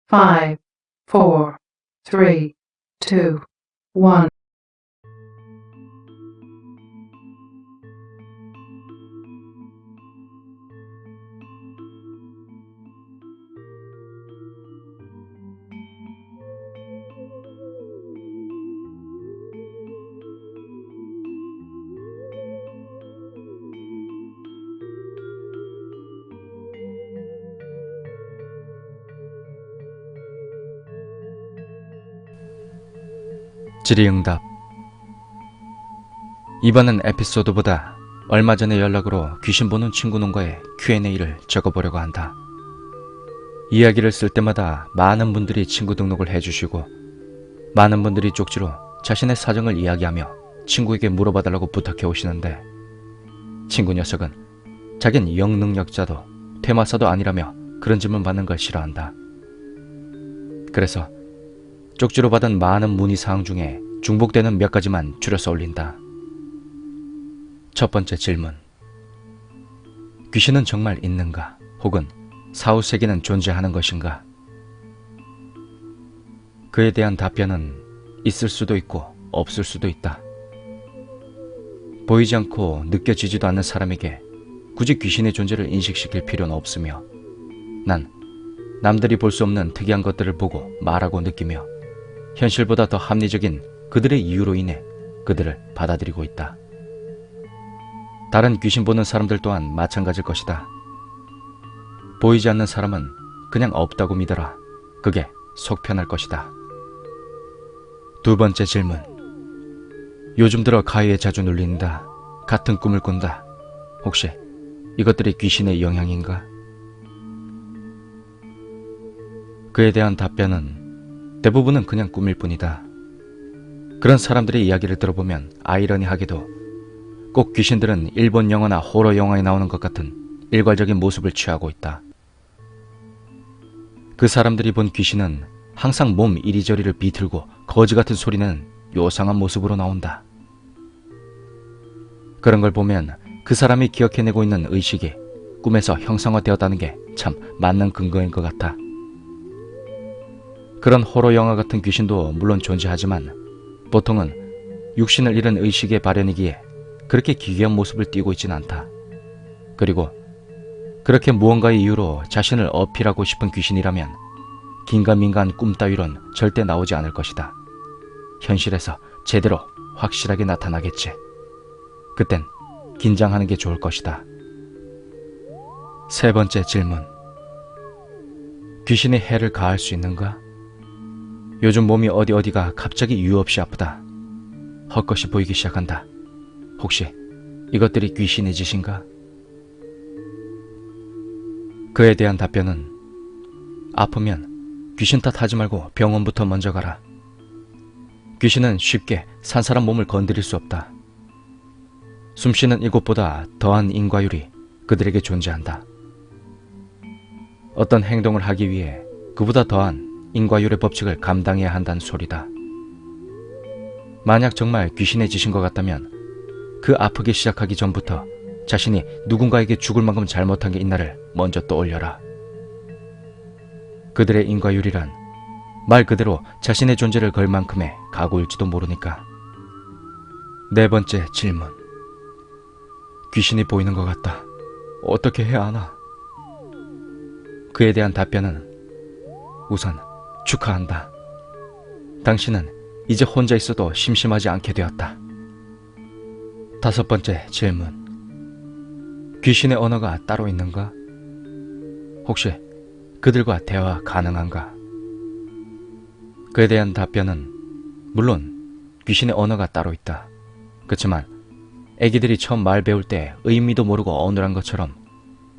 5, 4, 3, 2, 1. 질의응답. 이번은 에피소드보다 얼마 전에 연락으로 귀신 보는 친구 농가에 Q&A를 적어보려고 한다. 이야기를 쓸 때마다 많은 분들이 친구 등록을 해주시고 많은 분들이 쪽지로 자신의 사정을 이야기하며 친구에게 물어봐달라고 부탁해 오시는데 친구 녀석은 자긴 영능력자도 퇴마사도 아니라며 그런 질문 받는 걸 싫어한다. 그래서 쪽지로 받은 많은 문의사항 중에 중복되는 몇 가지만 줄여서 올린다. 첫 번째 질문. 귀신은 정말 있는가? 혹은 사후세계는 존재하는 것인가? 그에 대한 답변은 있을 수도 있고 없을 수도 있다. 보이지 않고 느껴지지도 않는 사람에게 굳이 귀신의 존재를 인식시킬 필요는 없으며 난 남들이 볼 수 없는 특이한 것들을 보고 말하고 느끼며 현실보다 더 합리적인 그들의 이유로 인해 그들을 받아들이고 있다. 다른 귀신 보는 사람들 또한 마찬가지일 것이다. 보이지 않는 사람은 그냥 없다고 믿어라. 그게 속 편할 것이다. 두 번째 질문. 요즘 들어 가위에 자주 눌린다. 같은 꿈을 꾼다. 혹시 이것들이 귀신의 영향인가? 그에 대한 답변은 대부분은 그냥 꿈일 뿐이다. 그런 사람들의 이야기를 들어보면 아이러니하게도 꼭 귀신들은 일본 영화나 호러 영화에 나오는 것 같은 일괄적인 모습을 취하고 있다. 그 사람들이 본 귀신은 항상 몸 이리저리를 비틀고 거지 같은 소리는 요상한 모습으로 나온다. 그런 걸 보면 그 사람이 기억해내고 있는 의식이 꿈에서 형상화되었다는 게 참 맞는 근거인 것 같아. 그런 호러 영화 같은 귀신도 물론 존재하지만 보통은 육신을 잃은 의식의 발현이기에 그렇게 기괴한 모습을 띠고 있진 않다. 그리고 그렇게 무언가의 이유로 자신을 어필하고 싶은 귀신이라면 긴가민가한 꿈 따위론 절대 나오지 않을 것이다. 현실에서 제대로 확실하게 나타나겠지. 그땐 긴장하는 게 좋을 것이다. 세 번째 질문. 귀신이 해를 가할 수 있는가? 요즘 몸이 어디가 갑자기 이유 없이 아프다. 헛것이 보이기 시작한다. 혹시 이것들이 귀신의 짓인가? 그에 대한 답변은 아프면 귀신 탓하지 말고 병원부터 먼저 가라. 귀신은 쉽게 산 사람 몸을 건드릴 수 없다. 숨쉬는 이곳보다 더한 인과율이 그들에게 존재한다. 어떤 행동을 하기 위해 그보다 더한 인과율의 법칙을 감당해야 한다는 소리다. 만약 정말 귀신의 짓인 것 같다면 그 아프기 시작하기 전부터 자신이 누군가에게 죽을 만큼 잘못한 게 있나를 먼저 떠올려라. 그들의 인과율이란 말 그대로 자신의 존재를 걸 만큼의 각오일지도 모르니까. 네 번째 질문. 귀신이 보이는 것 같다. 어떻게 해야 하나? 그에 대한 답변은 우선 축하한다. 당신은 이제 혼자 있어도 심심하지 않게 되었다. 다섯 번째 질문. 귀신의 언어가 따로 있는가? 혹시 그들과 대화 가능한가? 그에 대한 답변은 물론 귀신의 언어가 따로 있다. 그렇지만 애기들이 처음 말 배울 때 의미도 모르고 어눌한 것처럼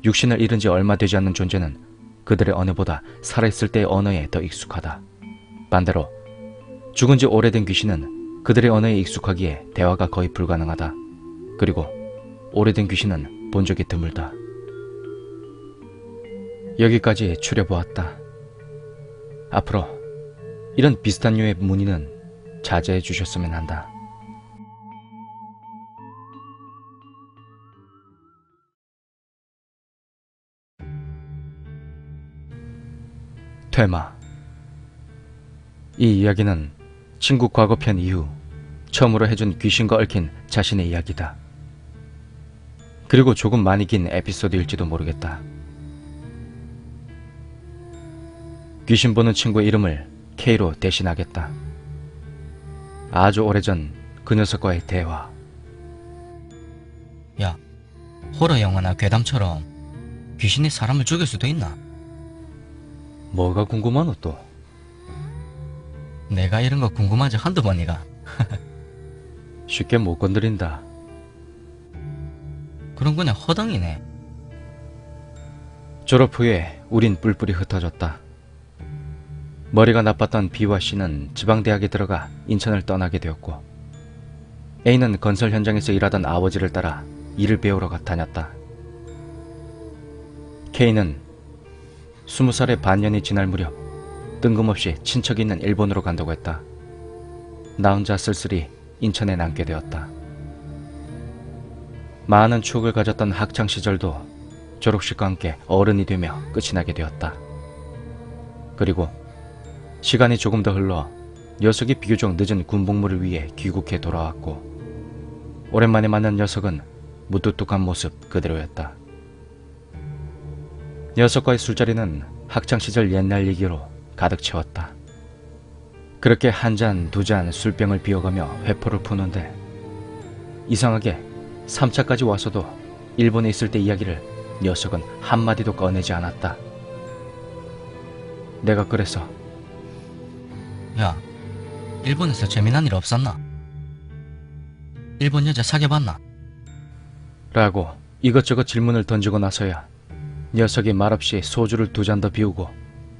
육신을 잃은 지 얼마 되지 않는 존재는 그들의 언어보다 살아있을 때의 언어에 더 익숙하다. 반대로 죽은 지 오래된 귀신은 그들의 언어에 익숙하기에 대화가 거의 불가능하다. 그리고 오래된 귀신은 본 적이 드물다. 여기까지 추려보았다. 앞으로 이런 비슷한 류의 문의는 자제해 주셨으면 한다. 퇴마. 이 이야기는 친구 과거편 이후 처음으로 해준 귀신과 얽힌 자신의 이야기다. 그리고 조금 많이 긴 에피소드일지도 모르겠다. 귀신 보는 친구의 이름을 K로 대신하겠다. 아주 오래전 그 녀석과의 대화. 야, 호러 영화나 괴담처럼 귀신이 사람을 죽일 수도 있나? 뭐가 궁금하노 또? 내가 이런 거 궁금하지 한두 번이가. 쉽게 못 건드린다. 그럼 그냥 허당이네. 졸업 후에 우린 뿔뿔이 흩어졌다. 머리가 나빴던 B와 C는 지방대학에 들어가 인천을 떠나게 되었고, A는 건설 현장에서 일하던 아버지를 따라 일을 배우러 다녔다. K는 20살의 반년이 지날 무렵 뜬금없이 친척이 있는 일본으로 간다고 했다. 나 혼자 쓸쓸히 인천에 남게 되었다. 많은 추억을 가졌던 학창시절도 졸업식과 함께 어른이 되며 끝이 나게 되었다. 그리고 시간이 조금 더 흘러 녀석이 비교적 늦은 군복무를 위해 귀국해 돌아왔고, 오랜만에 만난 녀석은 무뚝뚝한 모습 그대로였다. 녀석과의 술자리는 학창시절 옛날 얘기로 가득 채웠다. 그렇게 한 잔, 두 잔 술병을 비워가며 회포를 푸는데, 이상하게 3차까지 와서도 일본에 있을 때 이야기를 녀석은 한마디도 꺼내지 않았다. 내가 그래서 야, 일본에서 재미난 일 없었나? 일본 여자 사귀어봤나? 라고 이것저것 질문을 던지고 나서야 녀석이 말없이 소주를 두 잔 더 비우고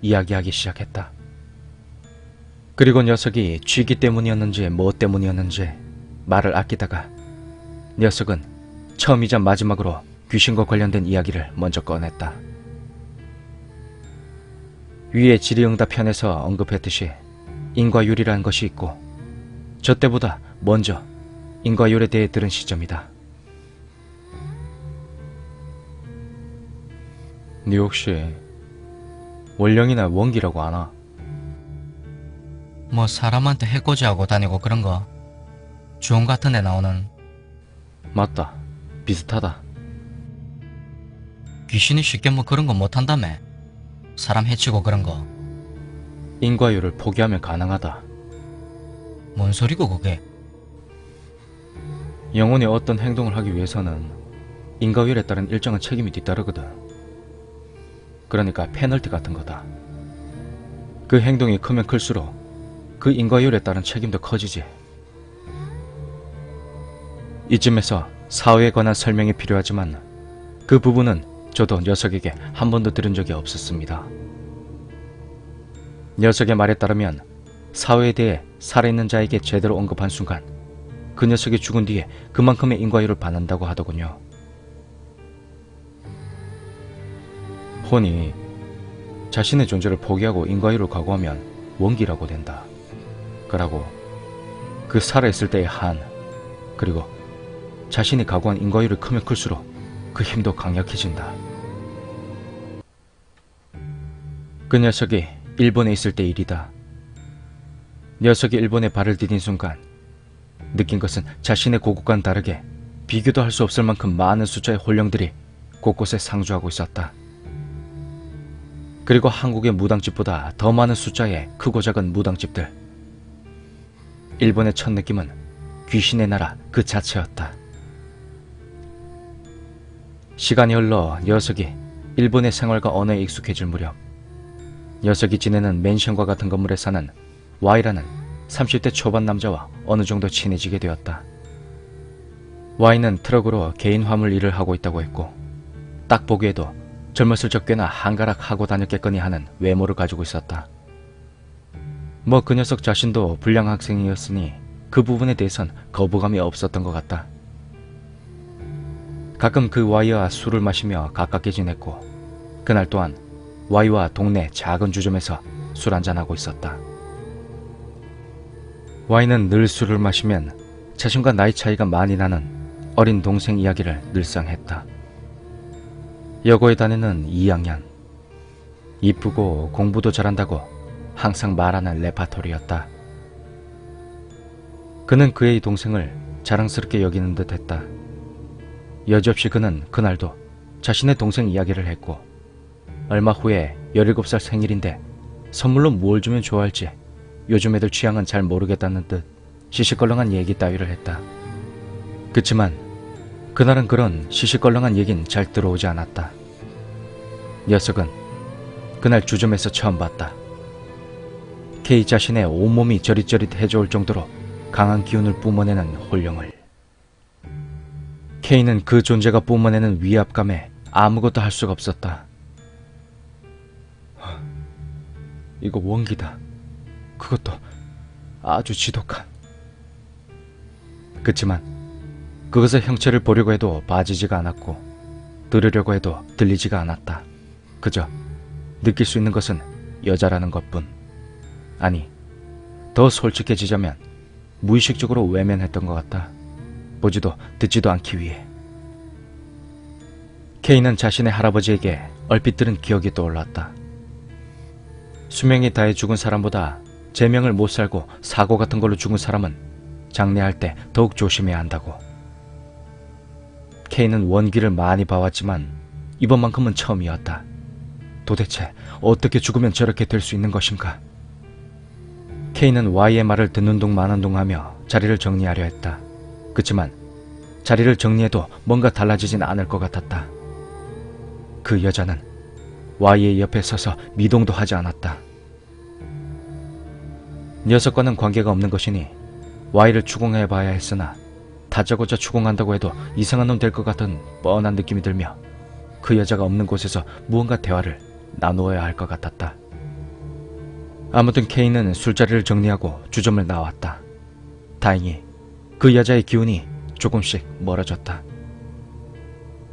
이야기하기 시작했다. 그리고 녀석이 취기 때문이었는지 뭐 때문이었는지 말을 아끼다가 녀석은 처음이자 마지막으로 귀신과 관련된 이야기를 먼저 꺼냈다. 위에 질의응답 편에서 언급했듯이 인과율이라는 것이 있고, 저 때보다 먼저 인과율에 대해 들은 시점이다. 네 혹시 원령이나 원기라고 아나? 뭐 사람한테 해코지하고 다니고 그런 거 주원 같은 데 나오는. 맞다. 비슷하다. 귀신이 쉽게 뭐 그런 거 못한다며. 사람 해치고 그런 거. 인과율을 포기하면 가능하다. 뭔 소리고 그게. 영혼이 어떤 행동을 하기 위해서는 인과율에 따른 일정한 책임이 뒤따르거든. 그러니까 페널티 같은 거다. 그 행동이 크면 클수록 그 인과율에 따른 책임도 커지지. 이쯤에서 사후에 관한 설명이 필요하지만 그 부분은 저도 녀석에게 한 번도 들은 적이 없었습니다. 녀석의 말에 따르면 사후에 대해 살아있는 자에게 제대로 언급한 순간 그 녀석이 죽은 뒤에 그만큼의 인과율을 받는다고 하더군요. 혼이 자신의 존재를 포기하고 인과율을 각오하면 원기라고 된다. 그러고 그 살아있을 때의 한, 그리고 자신이 각오한 인과율이 크면 클수록 그 힘도 강력해진다. 그 녀석이 일본에 있을 때 일이다. 녀석이 일본에 발을 디딘 순간 느낀 것은 자신의 고국과는 다르게 비교도 할 수 없을 만큼 많은 숫자의 혼령들이 곳곳에 상주하고 있었다. 그리고 한국의 무당집보다 더 많은 숫자의 크고 작은 무당집들. 일본의 첫 느낌은 귀신의 나라 그 자체였다. 시간이 흘러 녀석이 일본의 생활과 언어에 익숙해질 무렵, 녀석이 지내는 맨션과 같은 건물에 사는 Y라는 30대 초반 남자와 어느 정도 친해지게 되었다. Y는 트럭으로 개인 화물 일을 하고 있다고 했고, 딱 보기에도 젊었을 적 꽤나 한가락 하고 다녔겠거니 하는 외모를 가지고 있었다. 뭐 그 녀석 자신도 불량 학생이었으니 그 부분에 대해선 거부감이 없었던 것 같다. 가끔 그 Y와 술을 마시며 가깝게 지냈고, 그날 또한 Y와 동네 작은 주점에서 술 한잔하고 있었다. Y는 늘 술을 마시면 자신과 나이 차이가 많이 나는 어린 동생 이야기를 늘상 했다. 여고에 다니는 2학년. 이쁘고 공부도 잘한다고 항상 말하는 레파토리였다. 그는 그의 동생을 자랑스럽게 여기는 듯 했다. 여지없이 그는 그날도 자신의 동생 이야기를 했고, 얼마 후에 17살 생일인데 선물로 뭘 주면 좋아할지 요즘 애들 취향은 잘 모르겠다는 듯 시시껄렁한 얘기 따위를 했다. 그치만 그날은 그런 시시껄렁한 얘긴 잘 들어오지 않았다. 녀석은 그날 주점에서 처음 봤다. K 자신의 온몸이 저릿저릿해져 올 정도로 강한 기운을 뿜어내는 홀령을. K는 그 존재가 뿜어내는 위압감에 아무것도 할 수가 없었다. 이거 원기다. 그것도 아주 지독한. 그치만 그것의 형체를 보려고 해도 봐지지가 않았고, 들으려고 해도 들리지가 않았다. 그저 느낄 수 있는 것은 여자라는 것뿐. 아니, 더 솔직해지자면 무의식적으로 외면했던 것 같다. 보지도 듣지도 않기 위해. K는 자신의 할아버지에게 얼핏 들은 기억이 떠올랐다. 수명이 다해 죽은 사람보다 제명을 못 살고 사고 같은 걸로 죽은 사람은 장례할 때 더욱 조심해야 한다고. K는 원기를 많이 봐왔지만 이번만큼은 처음이었다. 도대체 어떻게 죽으면 저렇게 될 수 있는 것인가? K는 Y의 말을 듣는 둥 마는 둥 하며 자리를 정리하려 했다. 그치만 자리를 정리해도 뭔가 달라지진 않을 것 같았다. 그 여자는 Y의 옆에 서서 미동도 하지 않았다. 녀석과는 관계가 없는 것이니 Y를 추궁해봐야 했으나, 다짜고짜 추궁한다고 해도 이상한 놈 될 것 같은 뻔한 느낌이 들며 그 여자가 없는 곳에서 무언가 대화를 나누어야 할 것 같았다. 아무튼 K는 술자리를 정리하고 주점을 나왔다. 다행히 그 여자의 기운이 조금씩 멀어졌다.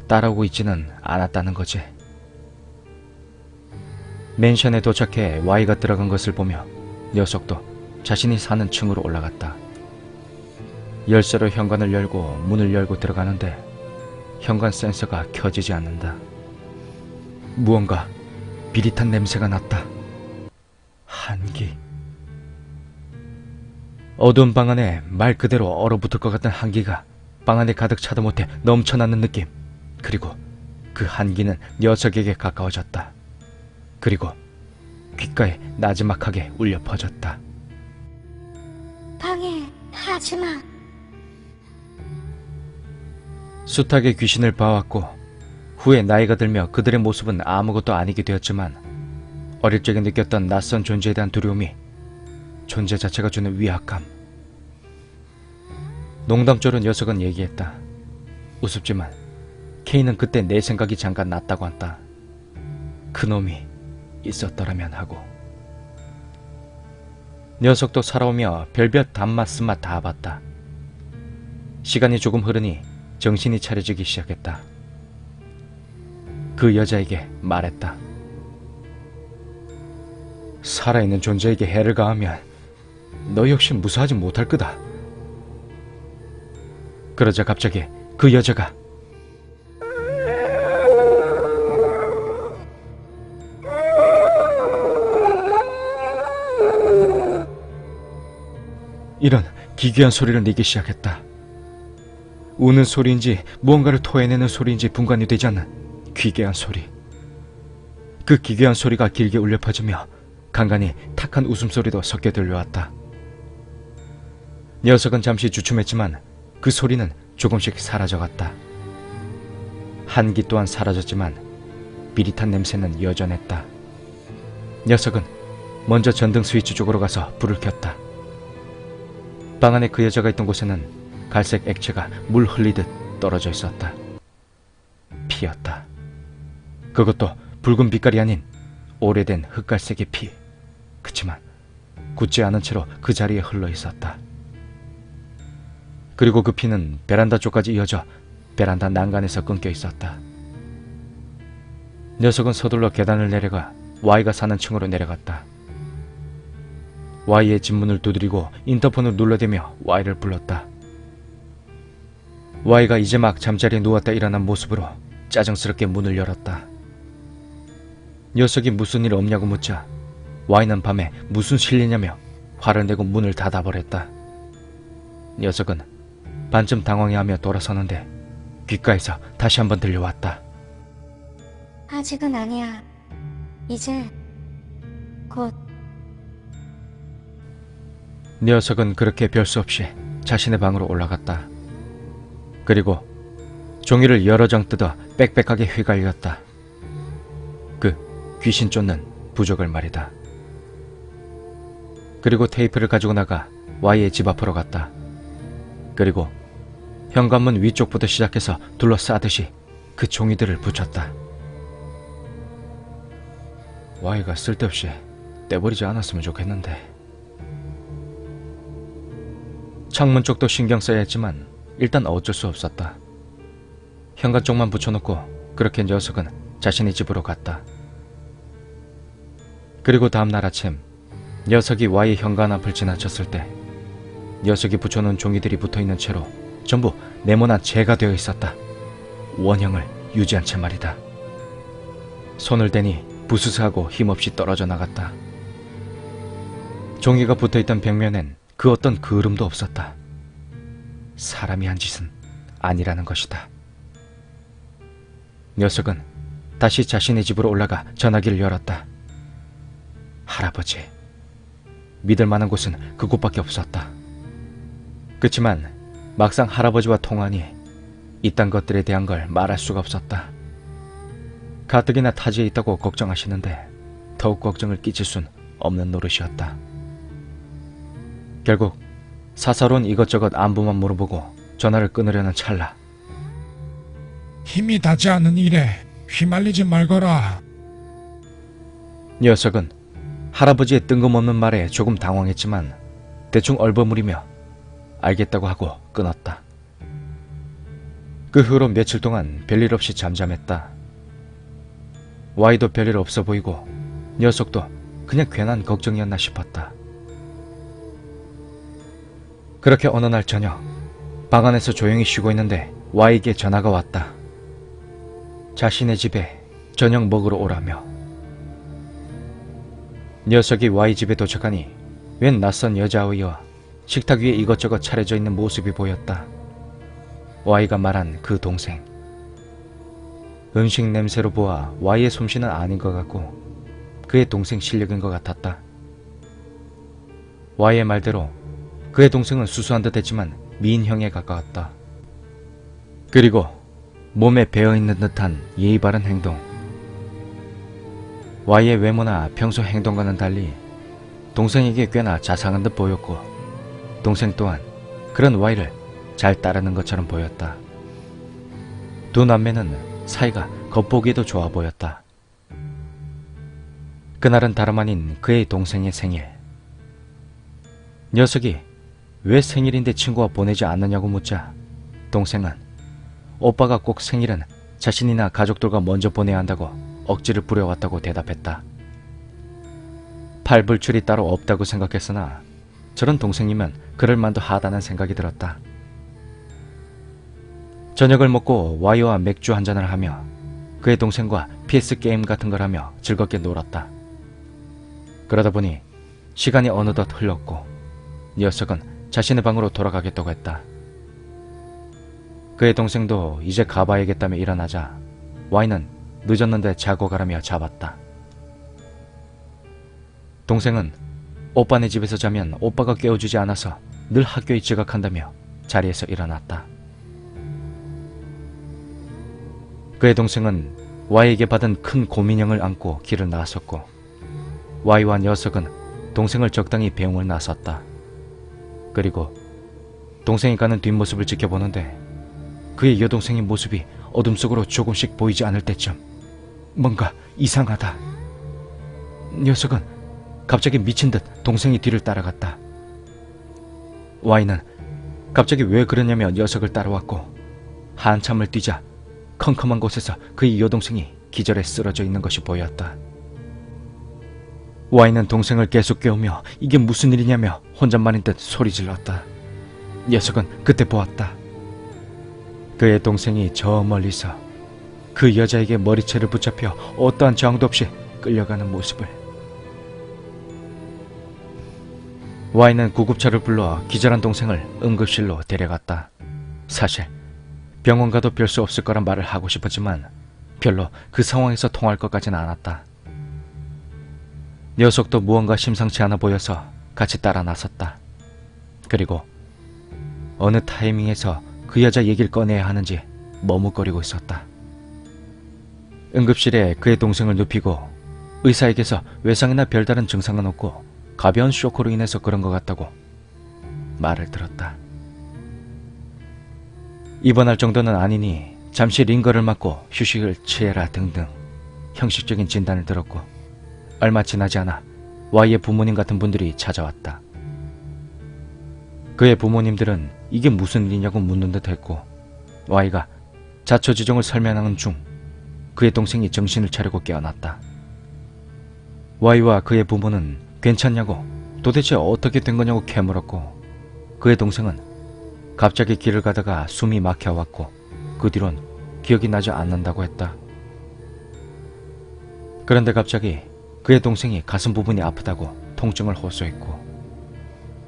따라오고 있지는 않았다는 거지. 맨션에 도착해 Y가 들어간 것을 보며 녀석도 자신이 사는 층으로 올라갔다. 열쇠로 현관을 열고 문을 열고 들어가는데 현관 센서가 켜지지 않는다. 무언가 비릿한 냄새가 났다. 한기. 어두운 방 안에 말 그대로 얼어붙을 것 같은 한기가 방 안에 가득 차다 못해 넘쳐나는 느낌. 그리고 그 한기는 녀석에게 가까워졌다. 그리고 귓가에 나지막하게 울려 퍼졌다. 방해하지마. 숱하게 귀신을 봐왔고 후에 나이가 들며 그들의 모습은 아무것도 아니게 되었지만, 어릴 적에 느꼈던 낯선 존재에 대한 두려움이 존재 자체가 주는 위압감. 농담조로 녀석은 얘기했다. 우습지만 K는 그때 내 생각이 잠깐 났다고 한다. 그놈이 있었더라면 하고. 녀석도 살아오며 별별 단맛 쓴맛 다 봤다. 시간이 조금 흐르니 정신이 차려지기 시작했다. 그 여자에게 말했다. 살아있는 존재에게 해를 가하면 너 역시 무사하지 못할 거다. 그러자 갑자기 그 여자가 이런 기괴한 소리를 내기 시작했다. 우는 소리인지 무언가를 토해내는 소리인지 분간이 되지 않는 기괴한 소리. 그 기괴한 소리가 길게 울려 퍼지며 간간히 탁한 웃음소리도 섞여 들려왔다. 녀석은 잠시 주춤했지만 그 소리는 조금씩 사라져갔다. 한기 또한 사라졌지만 비릿한 냄새는 여전했다. 녀석은 먼저 전등 스위치 쪽으로 가서 불을 켰다. 방 안에 그 여자가 있던 곳에는 갈색 액체가 물 흘리듯 떨어져 있었다. 피였다. 그것도 붉은 빛깔이 아닌 오래된 흑갈색의 피. 그치만 굳지 않은 채로 그 자리에 흘러 있었다. 그리고 그 피는 베란다 쪽까지 이어져 베란다 난간에서 끊겨 있었다. 녀석은 서둘러 계단을 내려가 Y가 사는 층으로 내려갔다. Y의 집 문을 두드리고 인터폰을 눌러대며 Y를 불렀다. Y가 이제 막 잠자리에 누웠다 일어난 모습으로 짜증스럽게 문을 열었다. 녀석이 무슨 일 없냐고 묻자 Y는 밤에 무슨 실례냐며 화를 내고 문을 닫아버렸다. 녀석은 반쯤 당황해하며 돌아서는데 귓가에서 다시 한번 들려왔다. 아직은 아니야. 이제 곧. 녀석은 그렇게 별 수 없이 자신의 방으로 올라갔다. 그리고 종이를 여러 장 뜯어 빽빽하게 휘갈렸다. 그 귀신 쫓는 부적을 말이다. 그리고 테이프를 가지고 나가 Y의 집 앞으로 갔다. 그리고 현관문 위쪽부터 시작해서 둘러싸듯이 그 종이들을 붙였다. Y가 쓸데없이 떼버리지 않았으면 좋겠는데. 창문 쪽도 신경 써야 했지만 일단 어쩔 수 없었다. 현관 쪽만 붙여놓고 그렇게 녀석은 자신의 집으로 갔다. 그리고 다음날 아침 녀석이 Y의 현관 앞을 지나쳤을 때 녀석이 붙여놓은 종이들이 붙어있는 채로 전부 네모난 재가 되어 있었다. 원형을 유지한 채 말이다. 손을 대니 부스스하고 힘없이 떨어져 나갔다. 종이가 붙어있던 벽면엔 그 어떤 그을음도 없었다. 사람이 한 짓은 아니라는 것이다. 녀석은 다시 자신의 집으로 올라가 전화기를 열었다. 할아버지. 믿을 만한 곳은 그곳밖에 없었다. 그치만 막상 할아버지와 통하니 이딴 것들에 대한 걸 말할 수가 없었다. 가뜩이나 타지에 있다고 걱정하시는데 더욱 걱정을 끼칠 순 없는 노릇이었다. 결국 사사로운 이것저것 안부만 물어보고 전화를 끊으려는 찰나 힘이 닿지 않는 일에 휘말리지 말거라. 녀석은 할아버지의 뜬금없는 말에 조금 당황했지만 대충 얼버무리며 알겠다고 하고 끊었다. 그 후로 며칠 동안 별일 없이 잠잠했다. Y도 별일 없어 보이고 녀석도 그냥 괜한 걱정이었나 싶었다. 그렇게 어느 날 저녁 방 안에서 조용히 쉬고 있는데 Y에게 전화가 왔다. 자신의 집에 저녁 먹으러 오라며. 녀석이 Y 집에 도착하니 웬 낯선 여자아이와 식탁 위에 이것저것 차려져 있는 모습이 보였다. Y가 말한 그 동생. 음식 냄새로 보아 Y의 솜씨는 아닌 것 같고 그의 동생 실력인 것 같았다. Y의 말대로 그의 동생은 수수한 듯 했지만 미인형에 가까웠다. 그리고 몸에 배어있는 듯한 예의 바른 행동. Y의 외모나 평소 행동과는 달리 동생에게 꽤나 자상한 듯 보였고 동생 또한 그런 Y를 잘 따르는 것처럼 보였다. 두 남매는 사이가 겉보기에도 좋아 보였다. 그날은 다름 아닌 그의 동생의 생일. 녀석이 왜 생일인데 친구가 보내지 않느냐고 묻자 동생은 오빠가 꼭 생일은 자신이나 가족들과 먼저 보내야 한다고 억지를 부려왔다고 대답했다. 팔불출이 따로 없다고 생각했으나 저런 동생이면 그럴만도 하다는 생각이 들었다. 저녁을 먹고 Y와 맥주 한잔을 하며 그의 동생과 PS 게임 같은 걸 하며 즐겁게 놀았다. 그러다 보니 시간이 어느덧 흘렀고 녀석은 자신의 방으로 돌아가겠다고 했다. 그의 동생도 이제 가봐야겠다며 일어나자 Y는 늦었는데 자고 가라며 잡았다. 동생은 오빠네 집에서 자면 오빠가 깨워주지 않아서 늘 학교에 지각한다며 자리에서 일어났다. 그의 동생은 Y에게 받은 큰 고민형을 안고 길을 나섰고 Y와 녀석은 동생을 적당히 배웅을 나섰다. 그리고 동생이 가는 뒷모습을 지켜보는데 그의 여동생의 모습이 어둠 속으로 조금씩 보이지 않을 때쯤 뭔가 이상하다. 녀석은 갑자기 미친 듯 동생이 뒤를 따라갔다. Y는 갑자기 왜 그러냐며 녀석을 따라왔고 한참을 뛰자 컴컴한 곳에서 그의 여동생이 기절해 쓰러져 있는 것이 보였다. Y는 동생을 계속 깨우며 이게 무슨 일이냐며 혼잣말인 듯 소리 질렀다. 녀석은 그때 보았다. 그의 동생이 저 멀리서 그 여자에게 머리채를 붙잡혀 어떠한 저항도 없이 끌려가는 모습을. Y는 구급차를 불러 기절한 동생을 응급실로 데려갔다. 사실 병원 가도 별 수 없을 거란 말을 하고 싶었지만 별로 그 상황에서 통할 것까지는 않았다. 녀석도 무언가 심상치 않아 보여서 같이 따라 나섰다. 그리고 어느 타이밍에서 그 여자 얘기를 꺼내야 하는지 머뭇거리고 있었다. 응급실에 그의 동생을 눕히고 의사에게서 외상이나 별다른 증상은 없고 가벼운 쇼크로 인해서 그런 것 같다고 말을 들었다. 입원할 정도는 아니니 잠시 링거를 맞고 휴식을 취해라 등등 형식적인 진단을 들었고 얼마 지나지 않아 Y의 부모님 같은 분들이 찾아왔다. 그의 부모님들은 이게 무슨 일이냐고 묻는 듯 했고 Y가 자초지종을 설명하는 중 그의 동생이 정신을 차리고 깨어났다. Y와 그의 부모는 괜찮냐고 도대체 어떻게 된 거냐고 캐물었고 그의 동생은 갑자기 길을 가다가 숨이 막혀왔고 그 뒤론 기억이 나지 않는다고 했다. 그런데 갑자기 그의 동생이 가슴 부분이 아프다고 통증을 호소했고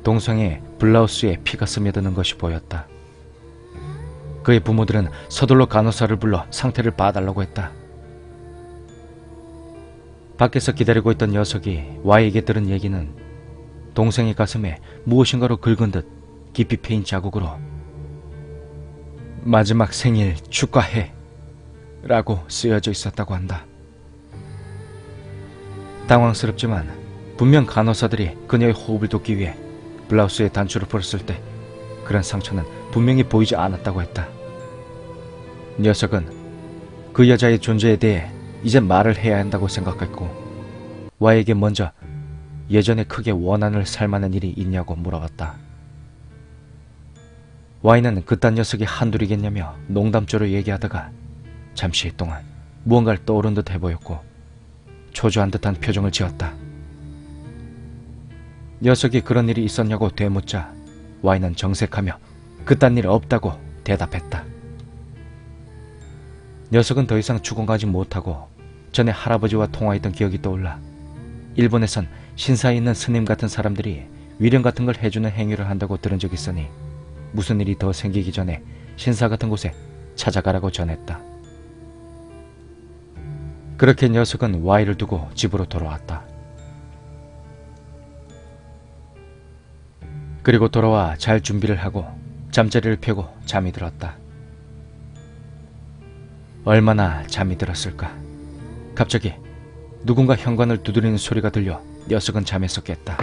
동생의 블라우스에 피가 스며드는 것이 보였다. 그의 부모들은 서둘러 간호사를 불러 상태를 봐달라고 했다. 밖에서 기다리고 있던 녀석이 Y에게 들은 얘기는 동생의 가슴에 무엇인가로 긁은 듯 깊이 패인 자국으로 마지막 생일 축하해 라고 쓰여져 있었다고 한다. 당황스럽지만 분명 간호사들이 그녀의 호흡을 돕기 위해 블라우스에 단추를 풀었을 때 그런 상처는 분명히 보이지 않았다고 했다. 녀석은 그 여자의 존재에 대해 이제 말을 해야 한다고 생각했고 Y에게 먼저 예전에 크게 원한을 살 만한 일이 있냐고 물어봤다. Y는 그딴 녀석이 한둘이겠냐며 농담조로 얘기하다가 잠시 동안 무언가를 떠오른 듯 해보였고 초조한 듯한 표정을 지었다. 녀석이 그런 일이 있었냐고 되묻자 Y는 정색하며 그딴 일 없다고 대답했다. 녀석은 더 이상 죽어가지 못하고 전에 할아버지와 통화했던 기억이 떠올라 일본에선 신사에 있는 스님 같은 사람들이 위령 같은 걸 해주는 행위를 한다고 들은 적이 있으니 무슨 일이 더 생기기 전에 신사 같은 곳에 찾아가라고 전했다. 그렇게 녀석은 Y를 두고 집으로 돌아왔다. 그리고 돌아와 잘 준비를 하고 잠자리를 펴고 잠이 들었다. 얼마나 잠이 들었을까. 갑자기 누군가 현관을 두드리는 소리가 들려 녀석은 잠에서 깼다.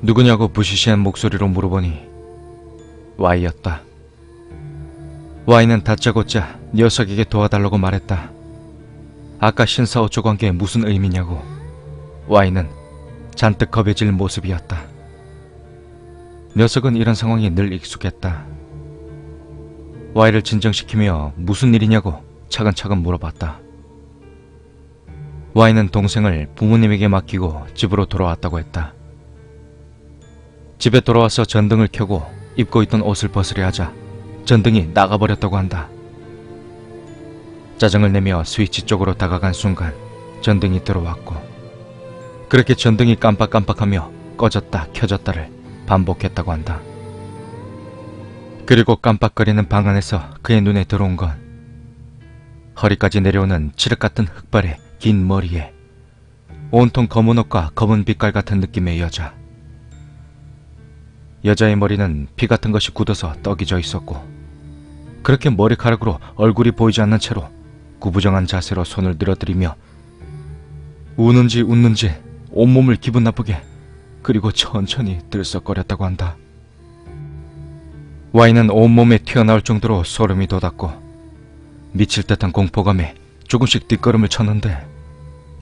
누구냐고 부시시한 목소리로 물어보니 Y였다. Y는 다짜고짜 녀석에게 도와달라고 말했다. 아까 신사 어쩌고 한 게 무슨 의미냐고. Y는 잔뜩 겁에 질 모습이었다. 녀석은 이런 상황이 늘 익숙했다. Y를 진정시키며 무슨 일이냐고 차근차근 물어봤다. Y는 동생을 부모님에게 맡기고 집으로 돌아왔다고 했다. 집에 돌아와서 전등을 켜고 입고 있던 옷을 벗으려 하자 전등이 나가버렸다고 한다. 짜증을 내며 스위치 쪽으로 다가간 순간 전등이 들어왔고 그렇게 전등이 깜빡깜빡하며 꺼졌다 켜졌다를 반복했다고 한다. 그리고 깜빡거리는 방 안에서 그의 눈에 들어온 건 허리까지 내려오는 칠흑 같은 흑발에 긴 머리에 온통 검은 옷과 검은 빛깔 같은 느낌의 여자. 여자의 머리는 피 같은 것이 굳어서 떡이 져 있었고 그렇게 머리카락으로 얼굴이 보이지 않는 채로 구부정한 자세로 손을 늘어뜨리며 우는지 웃는지 온몸을 기분 나쁘게 그리고 천천히 들썩거렸다고 한다. Y는 온몸에 튀어나올 정도로 소름이 돋았고 미칠 듯한 공포감에 조금씩 뒷걸음을 쳤는데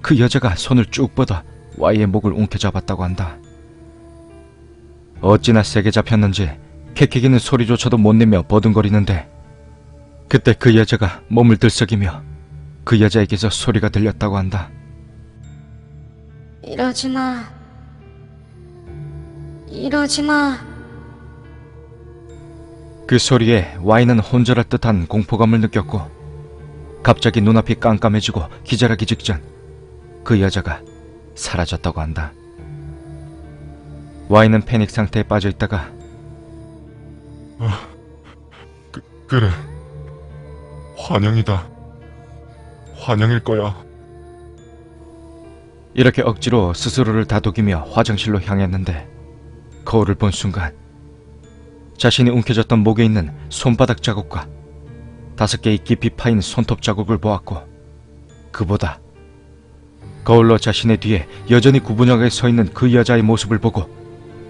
그 여자가 손을 쭉 뻗어 Y의 목을 움켜잡았다고 한다. 어찌나 세게 잡혔는지 캐캐기는 소리조차도 못 내며 버둥거리는데 그때 그 여자가 몸을 들썩이며 그 여자에게서 소리가 들렸다고 한다. 이러지 마. 이러지 마. 그 소리에 Y는 혼절할 듯한 공포감을 느꼈고 갑자기 눈앞이 깜깜해지고 기절하기 직전 그 여자가 사라졌다고 한다. Y는 패닉 상태에 빠져 있다가 그래. 환영이다. 환영일 거야. 이렇게 억지로 스스로를 다독이며 화장실로 향했는데 거울을 본 순간 자신이 움켜졌던 목에 있는 손바닥 자국과 5개의 깊이 파인 손톱 자국을 보았고 그보다 거울로 자신의 뒤에 여전히 구부정하게 서 있는 그 여자의 모습을 보고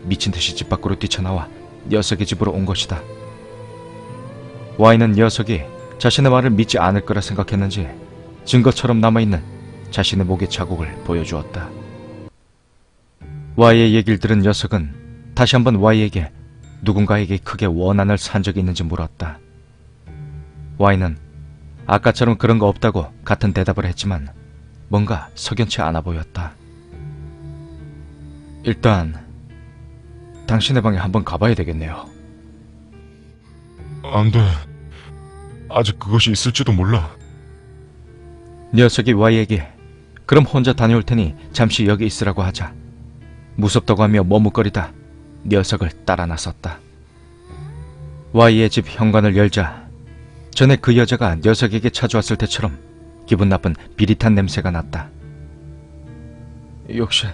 미친 듯이 집 밖으로 뛰쳐나와 녀석의 집으로 온 것이다. Y는 녀석이 자신의 말을 믿지 않을 거라 생각했는지 증거처럼 남아있는 자신의 목의 자국을 보여주었다. Y의 얘기를 들은 녀석은 다시 한번 Y에게 누군가에게 크게 원한을 산 적이 있는지 물었다. Y는 아까처럼 그런 거 없다고 같은 대답을 했지만 뭔가 석연치 않아 보였다. 일단 당신의 방에 한번 가봐야 되겠네요. 안 돼. 아직 그것이 있을지도 몰라. 녀석이 Y에게 그럼 혼자 다녀올 테니 잠시 여기 있으라고 하자 무섭다고 하며 머뭇거리다 녀석을 따라 나섰다. Y의 집 현관을 열자 전에 그 여자가 녀석에게 찾아왔을 때처럼 기분 나쁜 비릿한 냄새가 났다. 역시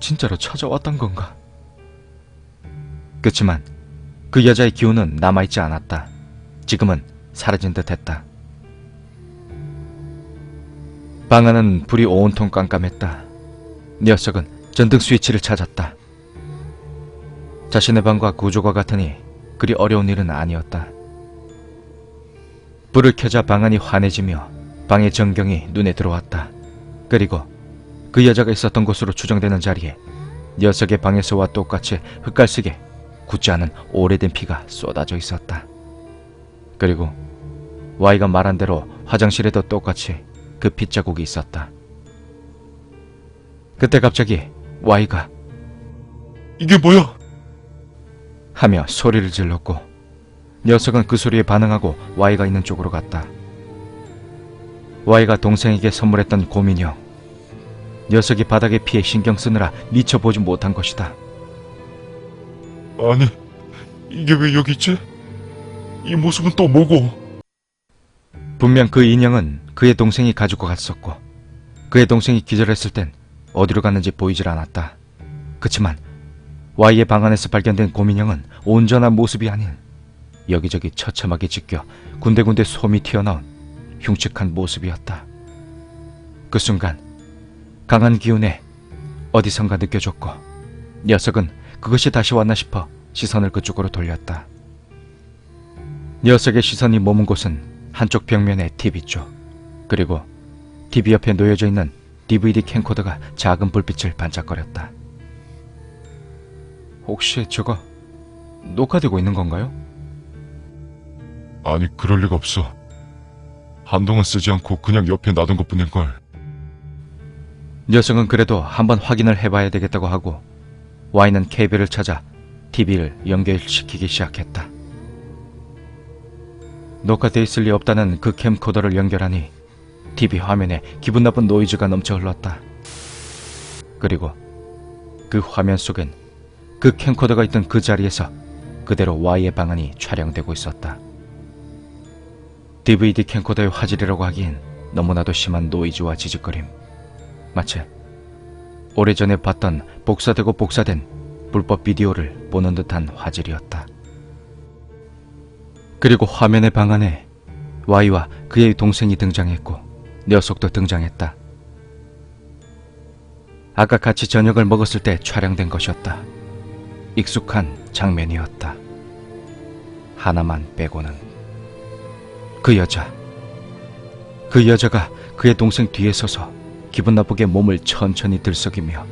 진짜로 찾아왔던 건가? 그치만 그 여자의 기운은 남아있지 않았다. 지금은 사라진 듯 했다. 방 안은 불이 온통 깜깜했다. 녀석은 전등 스위치를 찾았다. 자신의 방과 구조가 같으니 그리 어려운 일은 아니었다. 불을 켜자 방 안이 환해지며 방의 전경이 눈에 들어왔다. 그리고 그 여자가 있었던 곳으로 추정되는 자리에 녀석의 방에서와 똑같이 흑갈색에 굳지 않은 오래된 피가 쏟아져 있었다. 그리고 Y가 말한 대로 화장실에도 똑같이 그 핏자국이 있었다. 그때 갑자기 Y가 이게 뭐야? 하며 소리를 질렀고 녀석은 그 소리에 반응하고 Y가 있는 쪽으로 갔다. Y가 동생에게 선물했던 곰인형. 녀석이 바닥에 피해 신경 쓰느라 미쳐보지 못한 것이다. 아니, 이게 왜 여기 있지? 이 모습은 또 뭐고? 분명 그 인형은 그의 동생이 가지고 갔었고 그의 동생이 기절했을 땐 어디로 갔는지 보이질 않았다. 그치만 Y의 방 안에서 발견된 곰인형은 온전한 모습이 아닌 여기저기 처참하게 찢겨 군데군데 솜이 튀어나온 흉측한 모습이었다. 그 순간 강한 기운에 어디선가 느껴졌고 녀석은 그것이 다시 왔나 싶어 시선을 그쪽으로 돌렸다. 녀석의 시선이 머문 곳은 한쪽 벽면의 TV 쪽, 그리고 TV 옆에 놓여져 있는 DVD 캠코더가 작은 불빛을 반짝거렸다. 혹시 저거 녹화되고 있는 건가요? 아니, 그럴 리가 없어. 한동안 쓰지 않고 그냥 옆에 놔둔 것뿐일걸. 녀석은 그래도 한번 확인을 해봐야 되겠다고 하고 Y는 케이블을 찾아 TV를 연결시키기 시작했다. 녹화돼 있을 리 없다는 그 캠코더를 연결하니 TV 화면에 기분 나쁜 노이즈가 넘쳐 흘렀다. 그리고 그 화면 속엔 그 캠코더가 있던 그 자리에서 그대로 Y의 방안이 촬영되고 있었다. DVD 캠코더의 화질이라고 하기엔 너무나도 심한 노이즈와 지직거림. 마치 오래전에 봤던 복사되고 복사된 불법 비디오를 보는 듯한 화질이었다. 그리고 화면의 방 안에 Y와 그의 동생이 등장했고 녀석도 등장했다. 아까 같이 저녁을 먹었을 때 촬영된 것이었다. 익숙한 장면이었다. 하나만 빼고는. 그 여자가 그의 동생 뒤에 서서 기분 나쁘게 몸을 천천히 들썩이며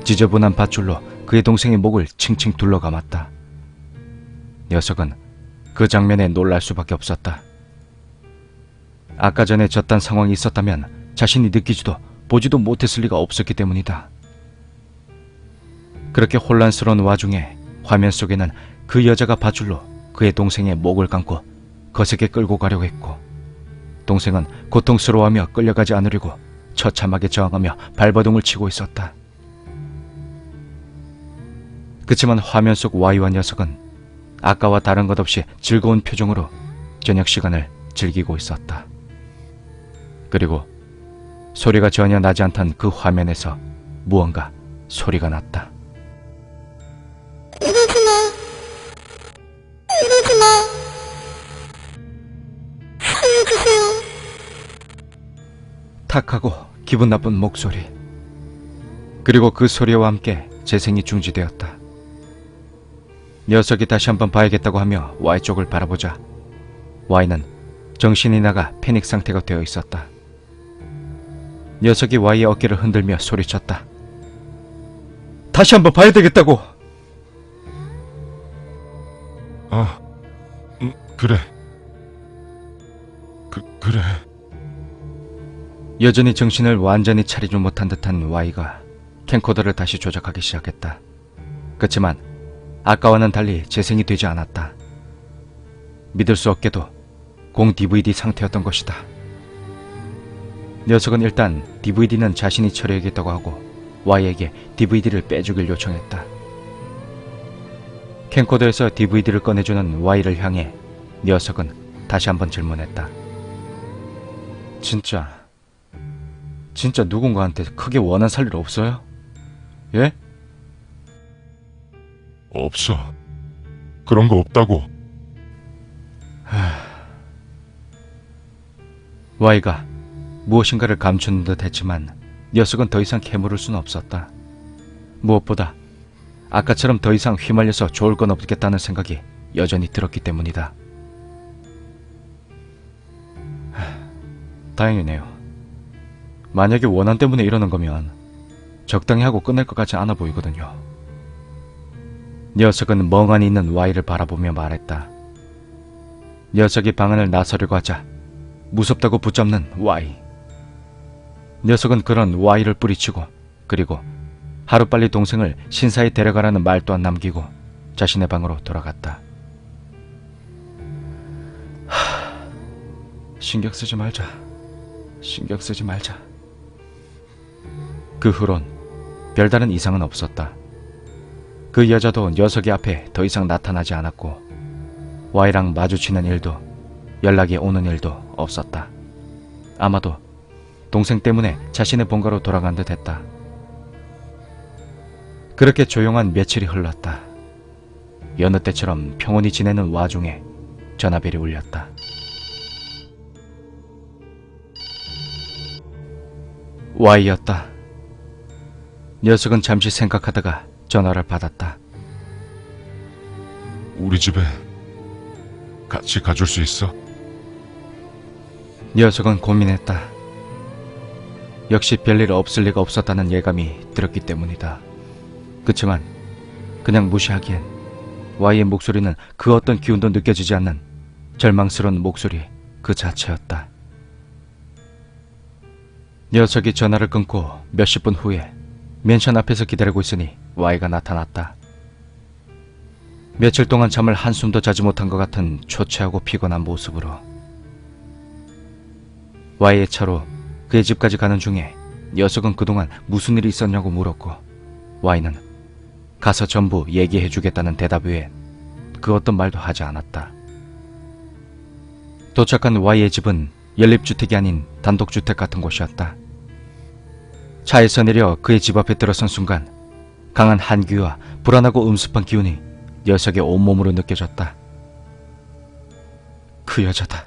지저분한 밧줄로 그의 동생의 목을 칭칭 둘러감았다. 녀석은 그 장면에 놀랄 수밖에 없었다. 아까 전에 저딴 상황이 있었다면 자신이 느끼지도 보지도 못했을 리가 없었기 때문이다. 그렇게 혼란스러운 와중에 화면 속에는 그 여자가 밧줄로 그의 동생의 목을 감고 거세게 끌고 가려고 했고 동생은 고통스러워하며 끌려가지 않으려고 처참하게 저항하며 발버둥을 치고 있었다. 그치만 화면 속 Y와 녀석은 아까와 다른 것 없이 즐거운 표정으로 저녁 시간을 즐기고 있었다. 그리고 소리가 전혀 나지 않던 그 화면에서 무언가 소리가 났다. 이러지 마. 이러지 마. 살려주세요. 탁하고 기분 나쁜 목소리. 그리고 그 소리와 함께 재생이 중지되었다. 녀석이 다시 한번 봐야겠다고 하며 Y 쪽을 바라보자 Y는 정신이 나가 패닉 상태가 되어 있었다. 녀석이 Y의 어깨를 흔들며 소리쳤다. 다시 한번 봐야 되겠다고! 아, 그래. 그래. 여전히 정신을 완전히 차리지 못한 듯한 Y가 캠코더를 다시 조작하기 시작했다. 그치만 아까와는 달리 재생이 되지 않았다. 믿을 수 없게도 공 DVD 상태였던 것이다. 녀석은 일단 DVD는 자신이 처리하겠다고 하고 Y에게 DVD를 빼주길 요청했다. 캠코더에서 DVD를 꺼내주는 Y를 향해 녀석은 다시 한번 질문했다. 진짜 누군가한테 크게 원한 살 일 없어요? 예? 없어. 그런 거 없다고. Y가 무엇인가를 감추는 듯 했지만 녀석은 더 이상 캐물을 수는 없었다. 무엇보다 아까처럼 더 이상 휘말려서 좋을 건 없겠다는 생각이 여전히 들었기 때문이다. 다행이네요. 만약에 원한 때문에 이러는 거면 적당히 하고 끝낼 것 같지 않아 보이거든요. 녀석은 멍하니 있는 Y를 바라보며 말했다. 녀석이 방 안을 나서려고 하자 무섭다고 붙잡는 Y. 녀석은 그런 Y를 뿌리치고 그리고 하루빨리 동생을 신사에 데려가라는 말 또한 남기고 자신의 방으로 돌아갔다. 신경 쓰지 말자. 그 후론 별다른 이상은 없었다. 그 여자도 녀석이 앞에 더 이상 나타나지 않았고 Y랑 마주치는 일도 연락이 오는 일도 없었다. 아마도 동생 때문에 자신의 본가로 돌아간 듯 했다. 그렇게 조용한 며칠이 흘렀다. 여느 때처럼 평온히 지내는 와중에 전화벨이 울렸다. Y였다. 녀석은 잠시 생각하다가 전화를 받았다. 우리 집에 같이 가줄 수 있어? 녀석은 고민했다. 역시 별일 없을 리가 없었다는 예감이 들었기 때문이다. 그치만 그냥 무시하기엔 Y의 목소리는 그 어떤 기운도 느껴지지 않는 절망스러운 목소리 그 자체였다. 녀석이 전화를 끊고 몇십 분 후에 맨션 앞에서 기다리고 있으니 Y가 나타났다. 며칠 동안 잠을 한숨도 자지 못한 것 같은 초췌하고 피곤한 모습으로. Y의 차로 그의 집까지 가는 중에 녀석은 그동안 무슨 일이 있었냐고 물었고 Y는 가서 전부 얘기해주겠다는 대답 외에 그 어떤 말도 하지 않았다. 도착한 Y의 집은 연립주택이 아닌 단독주택 같은 곳이었다. 차에서 내려 그의 집 앞에 들어선 순간 강한 한기와 불안하고 음습한 기운이 녀석의 온몸으로 느껴졌다. 그 여자다.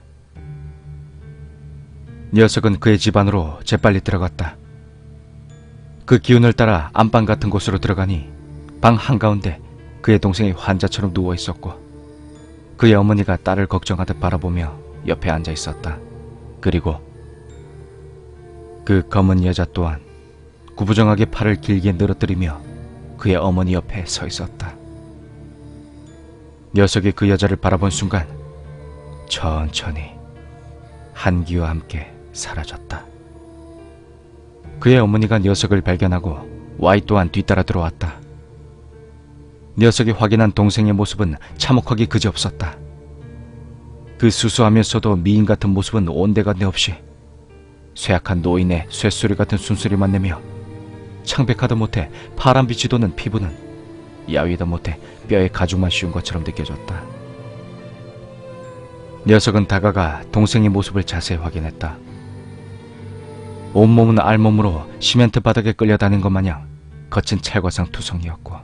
녀석은 그의 집 안으로 재빨리 들어갔다. 그 기운을 따라 안방 같은 곳으로 들어가니 방 한가운데 그의 동생이 환자처럼 누워있었고 그의 어머니가 딸을 걱정하듯 바라보며 옆에 앉아 있었다. 그리고 그 검은 여자 또한 구부정하게 팔을 길게 늘어뜨리며 그의 어머니 옆에 서 있었다. 녀석이 그 여자를 바라본 순간 천천히 한기와 함께 사라졌다. 그의 어머니가 녀석을 발견하고 Y 또한 뒤따라 들어왔다. 녀석이 확인한 동생의 모습은 참혹하기 그지없었다. 그 수수하면서도 미인 같은 모습은 온데간데 없이 쇠약한 노인의 쇳소리 같은 숨소리만 내며 창백하다 못해 파란빛이 도는 피부는 야위도 못해 뼈에 가죽만 씌운 것처럼 느껴졌다. 녀석은 다가가 동생의 모습을 자세히 확인했다. 온몸은 알몸으로 시멘트 바닥에 끌려다닌 것 마냥 거친 찰과상 투성이었고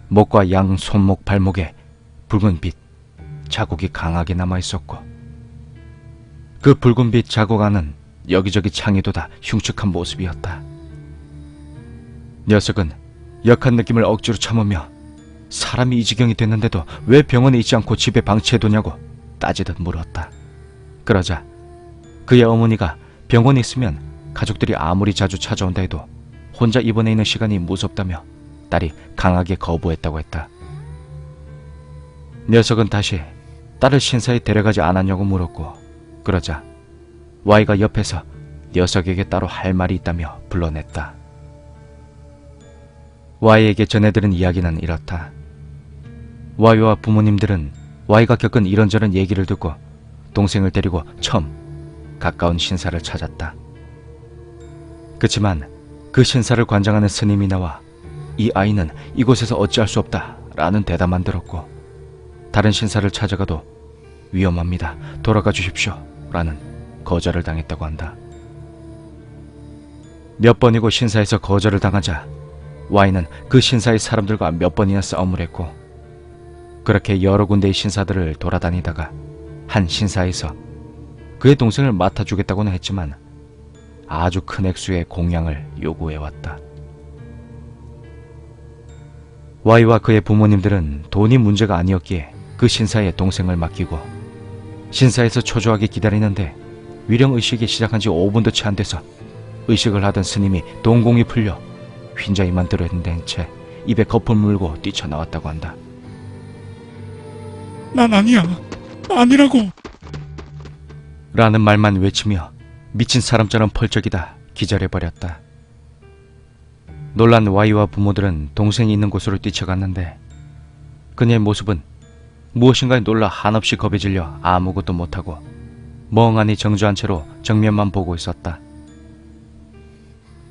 목과 양 손목 발목에 붉은 빛 자국이 강하게 남아있었고 그 붉은 빛 자국 안은 여기저기 창이 돋아 흉측한 모습이었다. 녀석은 역한 느낌을 억지로 참으며 사람이 이 지경이 됐는데도 왜 병원에 있지 않고 집에 방치해두냐고 따지듯 물었다. 그러자 그의 어머니가 병원에 있으면 가족들이 아무리 자주 찾아온다 해도 혼자 입원해 있는 시간이 무섭다며 딸이 강하게 거부했다고 했다. 녀석은 다시 딸을 신사에 데려가지 않았냐고 물었고 그러자 Y가 옆에서 녀석에게 따로 할 말이 있다며 불러냈다. Y에게 전해들은 이야기는 이렇다. Y와 부모님들은 Y가 겪은 이런저런 얘기를 듣고 동생을 데리고 처음 가까운 신사를 찾았다. 그치만 그 신사를 관장하는 스님이 나와 이 아이는 이곳에서 어찌할 수 없다 라는 대답만 들었고 다른 신사를 찾아가도 위험합니다. 돌아가 주십시오 라는 거절을 당했다고 한다. 몇 번이고 신사에서 거절을 당하자 Y는 그 신사의 사람들과 몇 번이나 싸움을 했고 그렇게 여러 군데의 신사들을 돌아다니다가 한 신사에서 그의 동생을 맡아주겠다고는 했지만 아주 큰 액수의 공양을 요구해왔다. Y와 그의 부모님들은 돈이 문제가 아니었기에 그 신사에 동생을 맡기고 신사에서 초조하게 기다리는데 위령의식이 시작한 지 5분도 채 안 돼서 의식을 하던 스님이 동공이 풀려 흰자위만 들어있는 채 입에 거품 물고 뛰쳐나왔다고 한다. 난 아니야. 아니라고. 라는 말만 외치며 미친 사람처럼 펄쩍이다 기절해버렸다. 놀란 Y와 부모들은 동생이 있는 곳으로 뛰쳐갔는데 그녀의 모습은 무엇인가에 놀라 한없이 겁에 질려 아무것도 못하고 멍하니 정주한 채로 정면만 보고 있었다.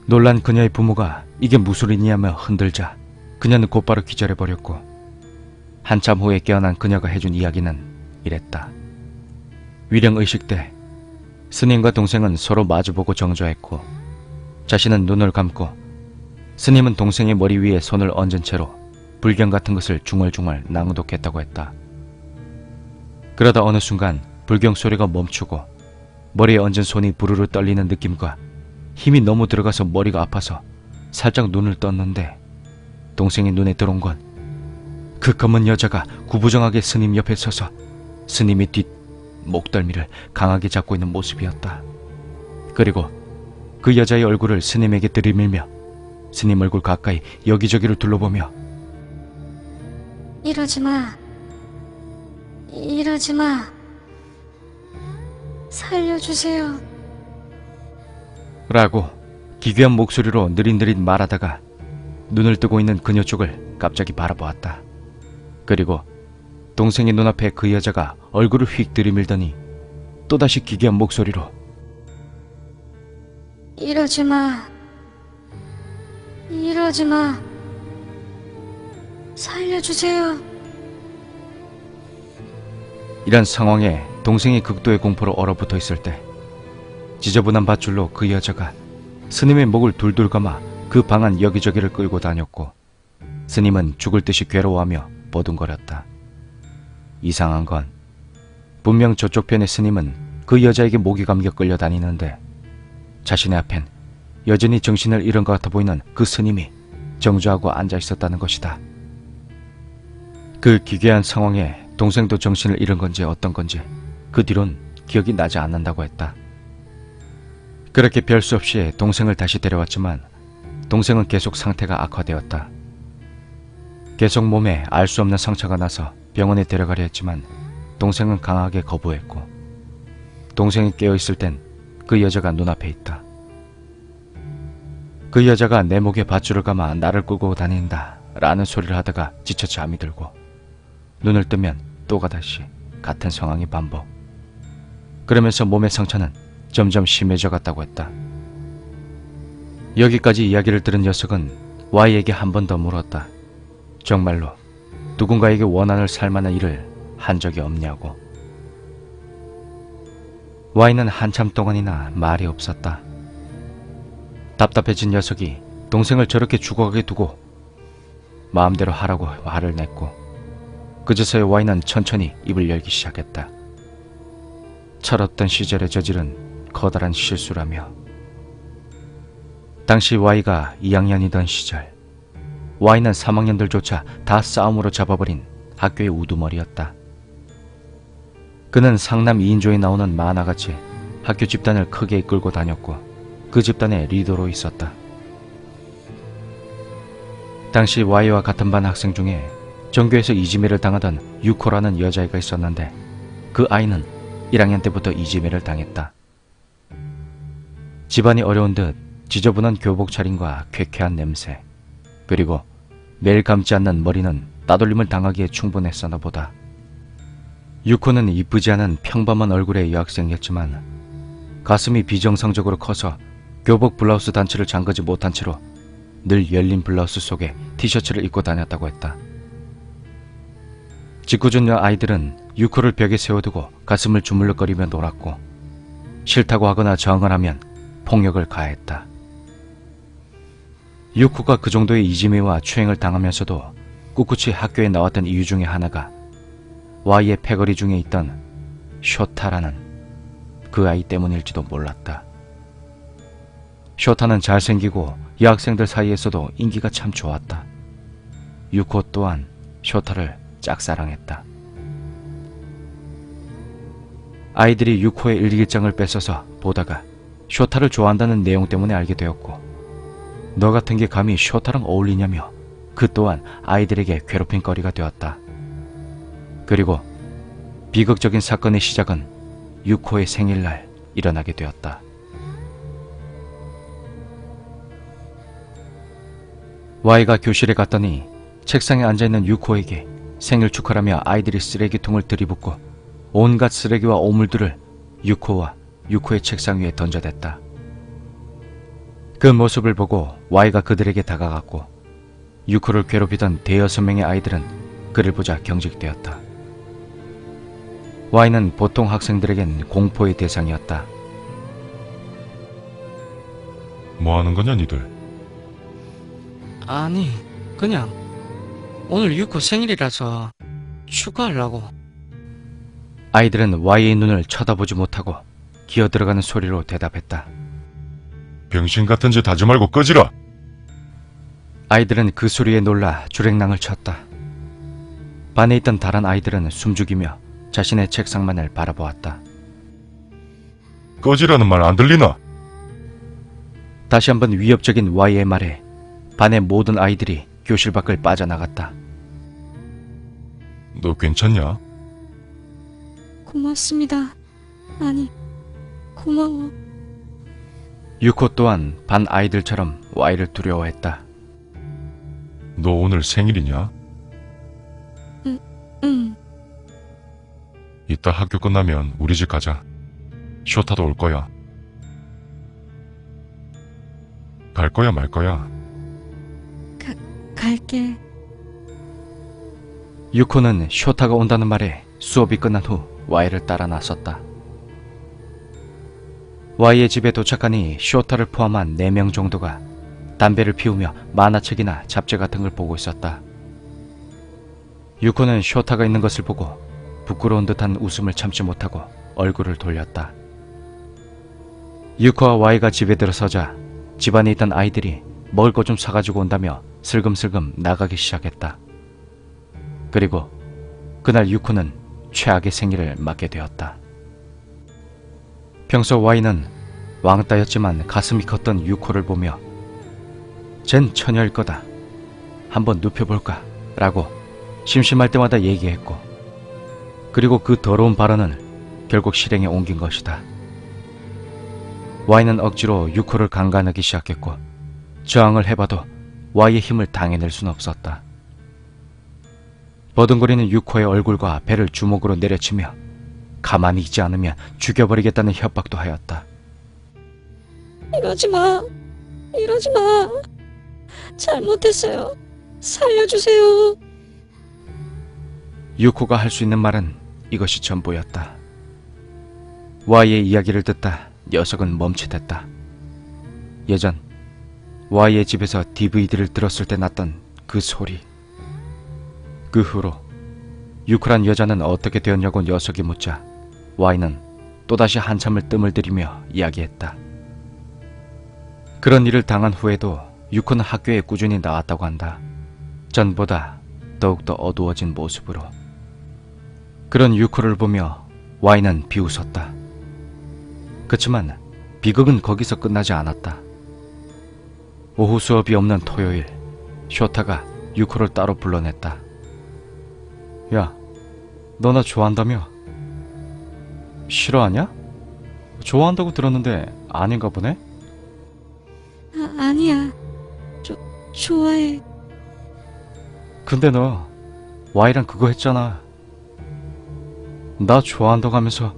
놀란 그녀의 부모가 이게 무슨 일이냐며 흔들자 그녀는 곧바로 기절해버렸고 한참 후에 깨어난 그녀가 해준 이야기는 이랬다. 위령의식 때 스님과 동생은 서로 마주보고 정조했고 자신은 눈을 감고 스님은 동생의 머리 위에 손을 얹은 채로 불경 같은 것을 중얼중얼 낭독했다고 했다. 그러다 어느 순간 불경 소리가 멈추고 머리에 얹은 손이 부르르 떨리는 느낌과 힘이 너무 들어가서 머리가 아파서 살짝 눈을 떴는데 동생의 눈에 들어온 건 그 검은 여자가 구부정하게 스님 옆에 서서 스님의 뒷 목덜미를 강하게 잡고 있는 모습이었다. 그리고 그 여자의 얼굴을 스님에게 들이밀며 스님 얼굴 가까이 여기저기를 둘러보며 이러지마. 이러지마. 살려주세요. 라고 기괴한 목소리로 느릿느릿 말하다가 눈을 뜨고 있는 그녀 쪽을 갑자기 바라보았다. 그리고 동생의 눈앞에 그 여자가 얼굴을 휙 들이밀더니 또다시 기괴한 목소리로 이러지마. 이러지마. 살려주세요. 이런 상황에 동생이 극도의 공포로 얼어붙어 있을 때 지저분한 밧줄로 그 여자가 스님의 목을 둘둘 감아 그 방 안 여기저기를 끌고 다녔고 스님은 죽을 듯이 괴로워하며 버둥거렸다. 이상한 건 분명 저쪽 편의 스님은 그 여자에게 목이 감겨 끌려다니는데 자신의 앞엔 여전히 정신을 잃은 것 같아 보이는 그 스님이 정주하고 앉아 있었다는 것이다. 그 기괴한 상황에 동생도 정신을 잃은 건지 어떤 건지 그 뒤론 기억이 나지 않는다고 했다. 그렇게 별 수 없이 동생을 다시 데려왔지만 동생은 계속 상태가 악화되었다. 계속 몸에 알 수 없는 상처가 나서 병원에 데려가려 했지만 동생은 강하게 거부했고 동생이 깨어있을 땐 그 여자가 눈앞에 있다. 그 여자가 내 목에 밧줄을 감아 나를 끌고 다닌다 라는 소리를 하다가 지쳐 잠이 들고 눈을 뜨면 또다시 같은 상황이 반복. 그러면서 몸의 상처는 점점 심해져 갔다고 했다. 여기까지 이야기를 들은 녀석은 Y에게 한 번 더 물었다. 정말로 누군가에게 원한을 살 만한 일을 한 적이 없냐고. Y는 한참 동안이나 말이 없었다. 답답해진 녀석이 동생을 저렇게 죽어가게 두고 마음대로 하라고 화를 냈고, 그제서야 Y는 천천히 입을 열기 시작했다. 철없던 시절에 저지른 커다란 실수라며. 당시 Y가 2학년이던 시절, Y는 3학년들조차 다 싸움으로 잡아버린 학교의 우두머리였다. 그는 상남 2인조에 나오는 만화같이 학교 집단을 크게 이끌고 다녔고, 그 집단의 리더로 있었다. 당시 Y와 같은 반 학생 중에 전교에서 이지매를 당하던 유코라는 여자애가 있었는데, 그 아이는 1학년 때부터 이지매를 당했다. 집안이 어려운 듯 지저분한 교복 차림과 쾌쾌한 냄새, 그리고 매일 감지 않는 머리는 따돌림을 당하기에 충분했었나 보다. 유코는 이쁘지 않은 평범한 얼굴의 여학생이었지만 가슴이 비정상적으로 커서 교복 블라우스 단추를 잠그지 못한 채로 늘 열린 블라우스 속에 티셔츠를 입고 다녔다고 했다. 짓궂은 아이들은 유코를 벽에 세워두고 가슴을 주물럭거리며 놀았고, 싫다고 하거나 저항을 하면 폭력을 가했다. 유코가 그 정도의 이지매와 추행을 당하면서도 꿋꿋이 학교에 나왔던 이유 중에 하나가 Y의 패거리 중에 있던 쇼타라는 그 아이 때문일지도 몰랐다. 쇼타는 잘생기고 여학생들 사이에서도 인기가 참 좋았다. 유코 또한 쇼타를 짝사랑했다. 아이들이 유코의 일기장을 뺏어서 보다가 쇼타를 좋아한다는 내용 때문에 알게 되었고, 너 같은 게 감히 쇼타랑 어울리냐며 그 또한 아이들에게 괴롭힘거리가 되었다. 그리고 비극적인 사건의 시작은 유코의 생일날 일어나게 되었다. Y가 교실에 갔더니 책상에 앉아있는 유코에게 생일 축하라며 아이들이 쓰레기통을 들이붓고 온갖 쓰레기와 오물들을 유코와 유코의 책상 위에 던져댔다. 그 모습을 보고 Y가 그들에게 다가갔고, 유코를 괴롭히던 대여섯 명의 아이들은 그를 보자 경직되었다. Y는 보통 학생들에겐 공포의 대상이었다. 뭐 하는 거냐 니들? 아니, 그냥 오늘 유코 생일이라서 축하하려고. 아이들은 Y의 눈을 쳐다보지 못하고 기어들어가는 소리로 대답했다. 병신 같은 짓 하지 말고 꺼지라. 아이들은 그 소리에 놀라 주랭랑을 쳤다. 반에 있던 다른 아이들은 숨죽이며 자신의 책상만을 바라보았다. 꺼지라는 말 안 들리나? 다시 한번 위협적인 Y의 말에 반의 모든 아이들이 교실 밖을 빠져나갔다. 너 괜찮냐? 고맙습니다. 아니, 고마워. 유코 또한 반 아이들처럼 Y를 두려워했다. 너 오늘 생일이냐? 응. 이따 학교 끝나면 우리 집 가자. 쇼타도 올 거야. 갈 거야 말 거야? 갈게. 유코는 쇼타가 온다는 말에 수업이 끝난 후 Y를 따라 나섰다. Y의 집에 도착하니 쇼타를 포함한 4명 정도가 담배를 피우며 만화책이나 잡지 같은 걸 보고 있었다. 유코는 쇼타가 있는 것을 보고 부끄러운 듯한 웃음을 참지 못하고 얼굴을 돌렸다. 유코와 Y가 집에 들어서자 집안에 있던 아이들이 먹을 것 좀 사가지고 온다며 슬금슬금 나가기 시작했다. 그리고 그날 유코는 최악의 생일을 맞게 되었다. 평소 Y는 왕따였지만 가슴이 컸던 유코를 보며 쟨 처녀일 거다. 한번 눕혀볼까? 라고 심심할 때마다 얘기했고, 그리고 그 더러운 발언을 결국 실행에 옮긴 것이다. Y는 억지로 유코를 강간하기 시작했고, 저항을 해봐도 Y의 힘을 당해낼 수는 없었다. 버둥거리는 유코의 얼굴과 배를 주먹으로 내려치며 가만히 있지 않으면 죽여버리겠다는 협박도 하였다. 이러지 마. 이러지 마. 잘못했어요. 살려주세요. 유코가 할 수 있는 말은 이것이 전부였다. Y의 이야기를 듣다 녀석은 멈칫했다. 예전 Y의 집에서 DVD를 들었을 때 났던 그 소리. 그 후로 유코란 여자는 어떻게 되었냐고 녀석이 묻자 Y는 또다시 한참을 뜸을 들이며 이야기했다. 그런 일을 당한 후에도 유코는 학교에 꾸준히 나왔다고 한다. 전보다 더욱더 어두워진 모습으로. 그런 유코를 보며 Y는 비웃었다. 그치만 비극은 거기서 끝나지 않았다. 오후 수업이 없는 토요일, 쇼타가 유코를 따로 불러냈다. 야, 너 나 좋아한다며? 싫어하냐? 좋아한다고 들었는데 아닌가 보네? 아니야. 좋아해. 근데 너 Y랑 그거 했잖아. 나 좋아한다고 하면서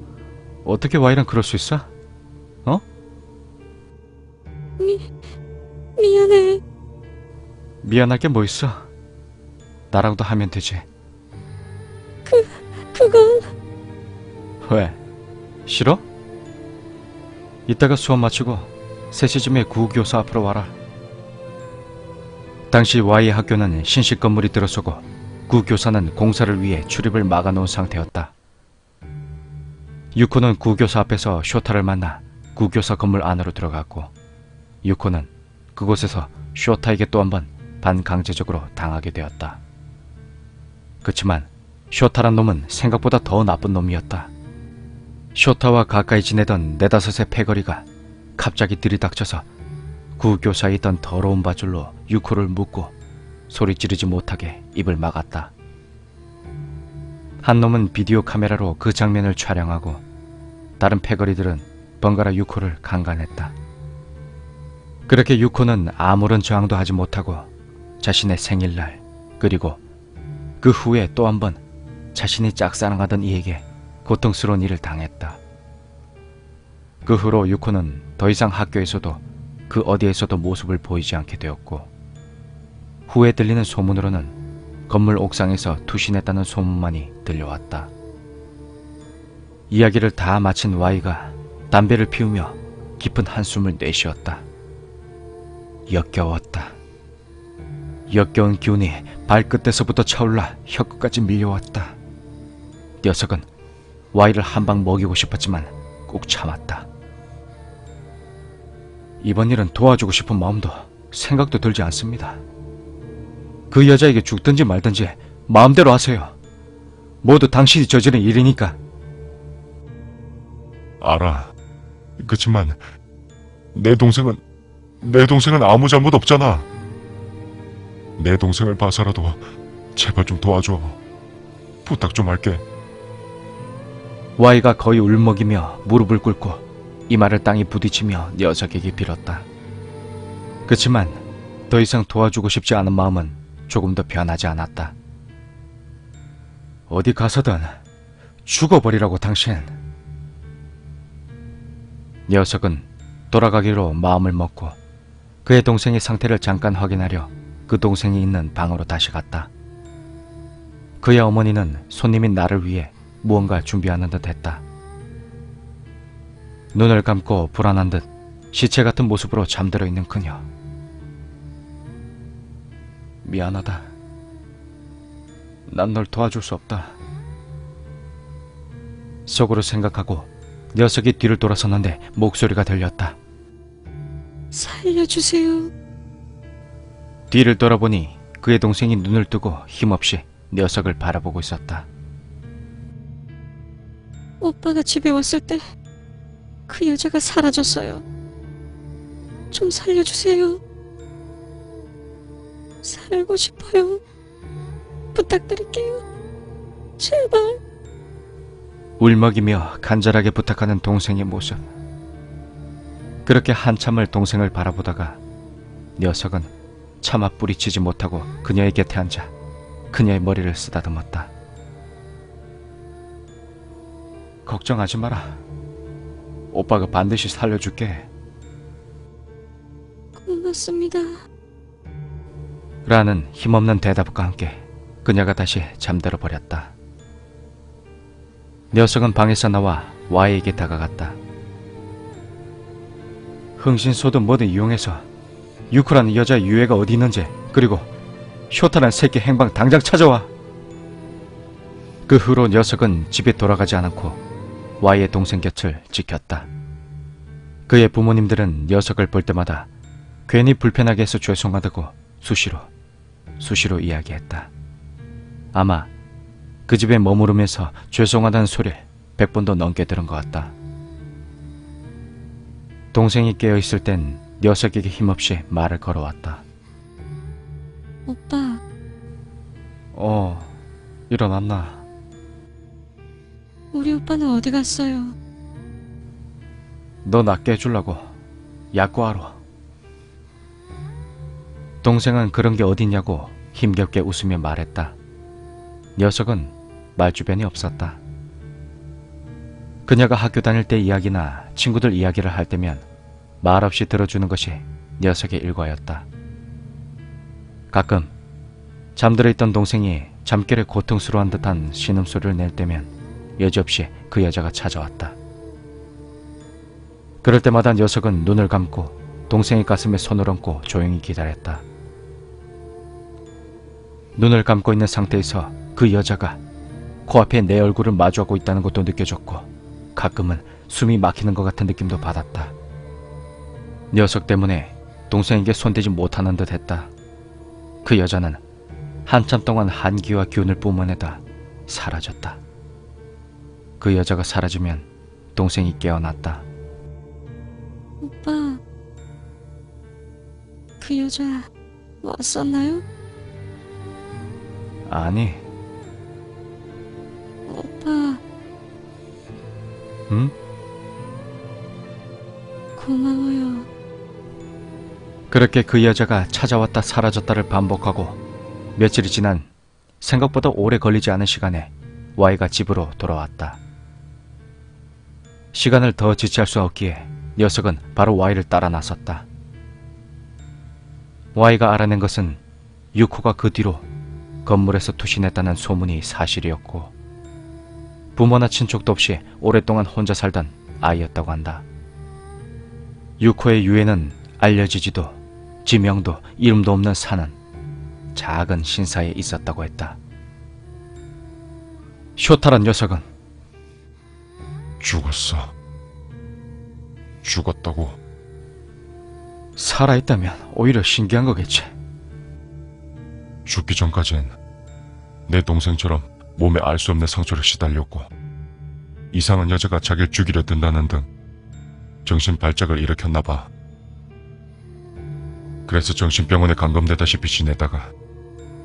어떻게 Y랑 그럴 수 있어? 어? 미안해. 미안할 게 뭐 있어? 나랑도 하면 되지. 그건 왜? 싫어? 이따가 수업 마치고 3시쯤에 구교사 앞으로 와라. 당시 Y의 학교는 신식 건물이 들어서고 구교사는 공사를 위해 출입을 막아놓은 상태였다. 유코는 구교사 앞에서 쇼타를 만나 구교사 건물 안으로 들어갔고 유코는 그곳에서 쇼타에게 또 한 번 반강제적으로 당하게 되었다. 그치만 쇼타란 놈은 생각보다 더 나쁜 놈이었다. 쇼타와 가까이 지내던 네다섯의 패거리가 갑자기 들이닥쳐서 구교사에 있던 더러운 밧줄로 유코를 묶고 소리 지르지 못하게 입을 막았다. 한 놈은 비디오 카메라로 그 장면을 촬영하고 다른 패거리들은 번갈아 유코를 강간했다. 그렇게 유코는 아무런 저항도 하지 못하고 자신의 생일날 그리고 그 후에 또 한 번 자신이 짝사랑하던 이에게 고통스러운 일을 당했다. 그 후로 유코는 더 이상 학교에서도 그 어디에서도 모습을 보이지 않게 되었고 후에 들리는 소문으로는 건물 옥상에서 투신했다는 소문만이 들려왔다. 이야기를 다 마친 Y가 담배를 피우며 깊은 한숨을 내쉬었다. 역겨웠다. 역겨운 기운이 발끝에서부터 차올라 혀끝까지 밀려왔다. 녀석은 Y를 한 방 먹이고 싶었지만 꾹 참았다. 이번 일은 도와주고 싶은 마음도 생각도 들지 않습니다. 그 여자에게 죽든지 말든지 마음대로 하세요. 모두 당신이 저지른 일이니까. 알아. 그치만 내 동생은 아무 잘못 없잖아. 내 동생을 봐서라도 제발 좀 도와줘. 부탁 좀 할게. Y가 거의 울먹이며 무릎을 꿇고 이마를 땅에 부딪히며 녀석에게 빌었다. 그치만 더 이상 도와주고 싶지 않은 마음은 조금도 변하지 않았다. 어디 가서든 죽어버리라고 당신. 녀석은 돌아가기로 마음을 먹고 그의 동생의 상태를 잠깐 확인하려 그 동생이 있는 방으로 다시 갔다. 그의 어머니는 손님인 나를 위해 무언가 준비하는 듯 했다. 눈을 감고 불안한 듯 시체 같은 모습으로 잠들어 있는 그녀. 미안하다. 난 널 도와줄 수 없다. 속으로 생각하고 녀석이 뒤를 돌아섰는데 목소리가 들렸다. 살려주세요. 뒤를 돌아보니 그의 동생이 눈을 뜨고 힘없이 녀석을 바라보고 있었다. 오빠가 집에 왔을 때 그 여자가 사라졌어요. 좀 살려주세요. 살고 싶어요. 부탁드릴게요. 제발. 울먹이며 간절하게 부탁하는 동생의 모습. 그렇게 한참을 동생을 바라보다가 녀석은 차마 뿌리치지 못하고 그녀의 곁에 앉아 그녀의 머리를 쓰다듬었다. 걱정하지 마라. 오빠가 반드시 살려줄게. 고맙습니다. 라는 힘없는 대답과 함께 그녀가 다시 잠들어 버렸다. 녀석은 방에서 나와 Y에게 다가갔다. 흥신소도 뭐든 이용해서 유코라는 여자 유해가 어디 있는지, 그리고 쇼타라는 새끼 행방 당장 찾아와. 그 후로 녀석은 집에 돌아가지 않았고 Y의 동생 곁을 지켰다. 그의 부모님들은 녀석을 볼 때마다 괜히 불편하게 해서 죄송하다고 수시로 이야기했다. 아마 그 집에 머무르면서 죄송하다는 소리를 100번도 넘게 들은 것 같다. 동생이 깨어있을 땐 녀석에게 힘없이 말을 걸어왔다. 오빠, 일어났나? 우리 오빠는 어디 갔어요? 너 낫게 해주려고 약 구하러. 동생은 그런 게 어딨냐고 힘겹게 웃으며 말했다. 녀석은 말주변이 없었다. 그녀가 학교 다닐 때 이야기나 친구들 이야기를 할 때면 말없이 들어주는 것이 녀석의 일과였다. 가끔 잠들어 있던 동생이 잠결에 고통스러운 듯한 신음소리를 낼 때면 여지없이 그 여자가 찾아왔다. 그럴 때마다 녀석은 눈을 감고 동생의 가슴에 손을 얹고 조용히 기다렸다. 눈을 감고 있는 상태에서 그 여자가 코앞에 내 얼굴을 마주하고 있다는 것도 느껴졌고, 가끔은 숨이 막히는 것 같은 느낌도 받았다. 녀석 때문에 동생에게 손대지 못하는 듯 했다. 그 여자는 한참 동안 한기와 기운을 뿜어내다 사라졌다. 그 여자가 사라지면 동생이 깨어났다. 오빠, 그 여자 왔었나요? 아니. 오빠, 응? 고마워요. 그렇게 그 여자가 찾아왔다 사라졌다를 반복하고 며칠이 지난 생각보다 오래 걸리지 않은 시간에 Y가 집으로 돌아왔다. 시간을 더 지체할 수 없기에 녀석은 바로 Y를 따라 나섰다. Y가 알아낸 것은 유코가 그 뒤로 건물에서 투신했다는 소문이 사실이었고, 부모나 친척도 없이 오랫동안 혼자 살던 아이였다고 한다. 유코의 유해는 알려지지도 지명도 이름도 없는 사는 작은 신사에 있었다고 했다. 쇼타란 녀석은 죽었어. 죽었다고. 살아있다면 오히려 신기한 거겠지. 죽기 전까진 내 동생처럼 몸에 알 수 없는 상처를 시달렸고, 이상한 여자가 자기를 죽이려 든다는 등 정신 발작을 일으켰나 봐. 그래서 정신병원에 감금되다시피 지내다가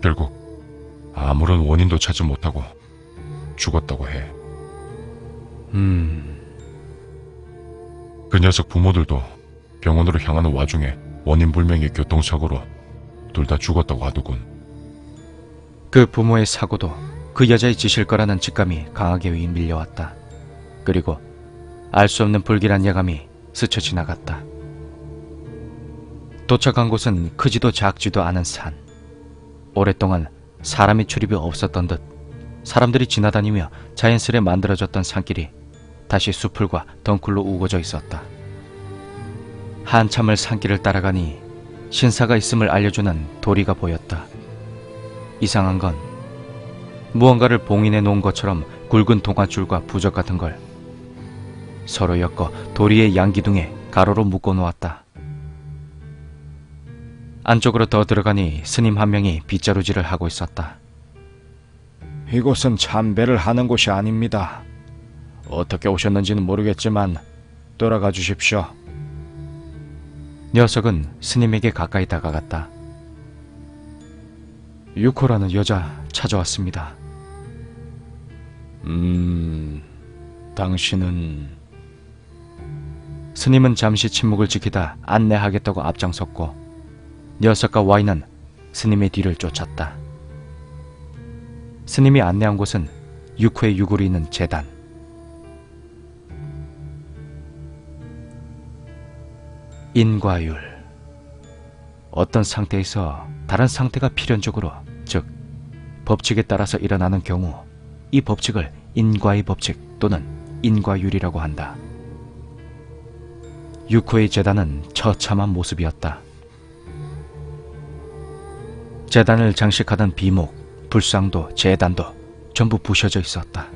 결국 아무런 원인도 찾지 못하고 죽었다고 해. 그 녀석 부모들도 병원으로 향하는 와중에 원인 불명의 교통사고로 둘 다 죽었다고 하더군. 그 부모의 사고도 그 여자의 짓일 거라는 직감이 강하게 밀려왔다. 그리고 알 수 없는 불길한 예감이 스쳐 지나갔다. 도착한 곳은 크지도 작지도 않은 산. 오랫동안 사람의 출입이 없었던 듯 사람들이 지나다니며 자연스레 만들어졌던 산길이 다시 수풀과 덩굴로 우거져 있었다. 한참을 산길을 따라가니 신사가 있음을 알려주는 도리가 보였다. 이상한 건 무언가를 봉인해 놓은 것처럼 굵은 동아줄과 부적 같은 걸 서로 엮어 도리의 양기둥에 가로로 묶어 놓았다. 안쪽으로 더 들어가니 스님 한 명이 빗자루질을 하고 있었다. 이곳은 참배를 하는 곳이 아닙니다. 어떻게 오셨는지는 모르겠지만 돌아가 주십시오. 녀석은 스님에게 가까이 다가갔다. 유코라는 여자 찾아왔습니다. 당신은... 스님은 잠시 침묵을 지키다 안내하겠다고 앞장섰고 녀석과 Y는 스님의 뒤를 쫓았다. 스님이 안내한 곳은 유코의 유골이 있는 제단. 인과율. 어떤 상태에서 다른 상태가 필연적으로, 즉 법칙에 따라서 일어나는 경우 이 법칙을 인과의 법칙 또는 인과율이라고 한다. 유코의 제단은 처참한 모습이었다. 제단을 장식하던 비목, 불상도, 제단도 전부 부셔져 있었다.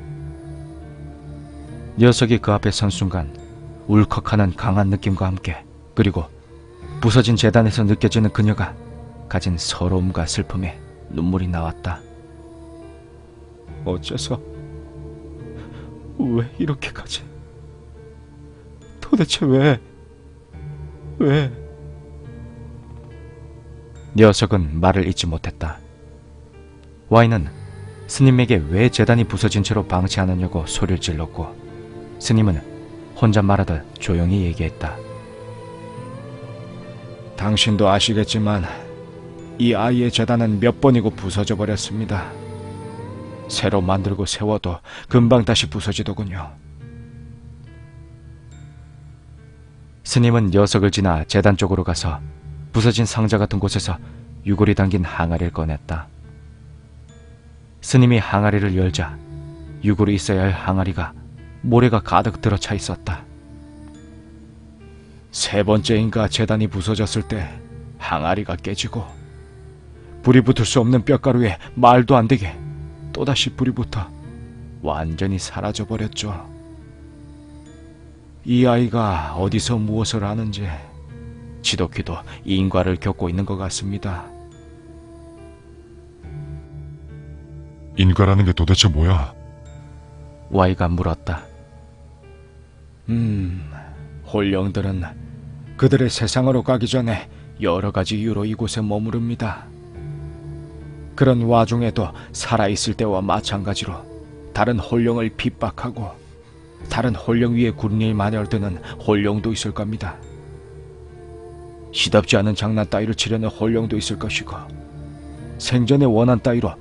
녀석이 그 앞에 선 순간 울컥하는 강한 느낌과 함께, 그리고 부서진 제단에서 느껴지는 그녀가 가진 서러움과 슬픔에 눈물이 나왔다. 어째서? 왜 이렇게까지? 도대체 왜? 녀석은 말을 잇지 못했다. 와인은 스님에게 왜 제단이 부서진 채로 방치하느냐고 소리를 질렀고, 스님은 혼자 말하듯 조용히 얘기했다. 당신도 아시겠지만 이 아이의 제단은 몇 번이고 부서져 버렸습니다. 새로 만들고 세워도 금방 다시 부서지더군요. 스님은 녀석을 지나 제단 쪽으로 가서 부서진 상자 같은 곳에서 유골이 담긴 항아리를 꺼냈다. 스님이 항아리를 열자 유골이 있어야 할 항아리가 모래가 가득 들어차 있었다. 세 번째인가 제단이 부서졌을 때 항아리가 깨지고 불이 붙을 수 없는 뼈가루에 말도 안 되게 또다시 불이 붙어 완전히 사라져버렸죠. 이 아이가 어디서 무엇을 하는지 지독히도 인과를 겪고 있는 것 같습니다. 인과라는 게 도대체 뭐야? Y가 물었다. 홀령들은 그들의 세상으로 가기 전에 여러 가지 이유로 이곳에 머무릅니다. 그런 와중에도 살아있을 때와 마찬가지로 다른 홀령을 핍박하고 다른 홀령 위에 군림을 마련드는 홀령도 있을 겁니다. 시답지 않은 장난 따위를 치려는 홀령도 있을 것이고, 생전의 원한 따위로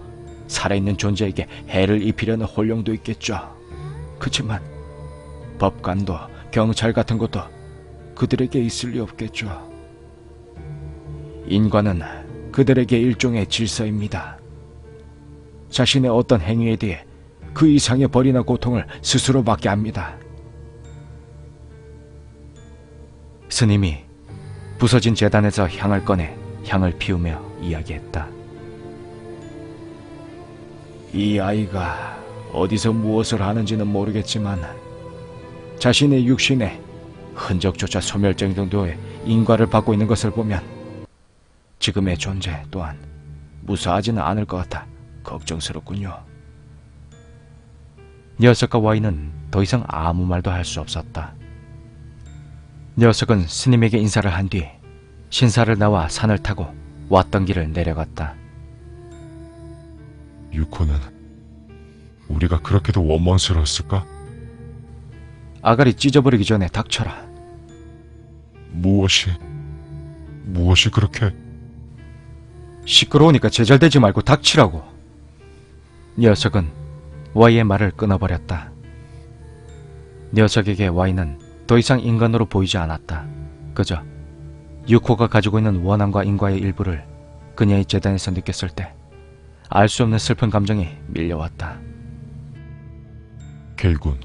살아있는 존재에게 해를 입히려는 홀령도 있겠죠. 그치만 법관도 경찰 같은 것도 그들에게 있을 리 없겠죠. 인과는 그들에게 일종의 질서입니다. 자신의 어떤 행위에 대해 그 이상의 벌이나 고통을 스스로 받게 합니다. 스님이 부서진 제단에서 향을 꺼내 향을 피우며 이야기했다. 이 아이가 어디서 무엇을 하는지는 모르겠지만 자신의 육신에 흔적조차 소멸될 정도의 인과를 받고 있는 것을 보면 지금의 존재 또한 무사하지는 않을 것 같아 걱정스럽군요. 녀석과 Y는 더 이상 아무 말도 할 수 없었다. 녀석은 스님에게 인사를 한 뒤 신사를 나와 산을 타고 왔던 길을 내려갔다. 유코는 우리가 그렇게도 원망스러웠을까? 아가리 찢어버리기 전에 닥쳐라. 무엇이 그렇게? 시끄러우니까 제잘되지 말고 닥치라고. 녀석은 Y의 말을 끊어버렸다. 녀석에게 Y는 더 이상 인간으로 보이지 않았다. 그저 유코가 가지고 있는 원한과 인과의 일부를 그녀의 재단에서 느꼈을 때 알 수 없는 슬픈 감정이 밀려왔다. 케이군,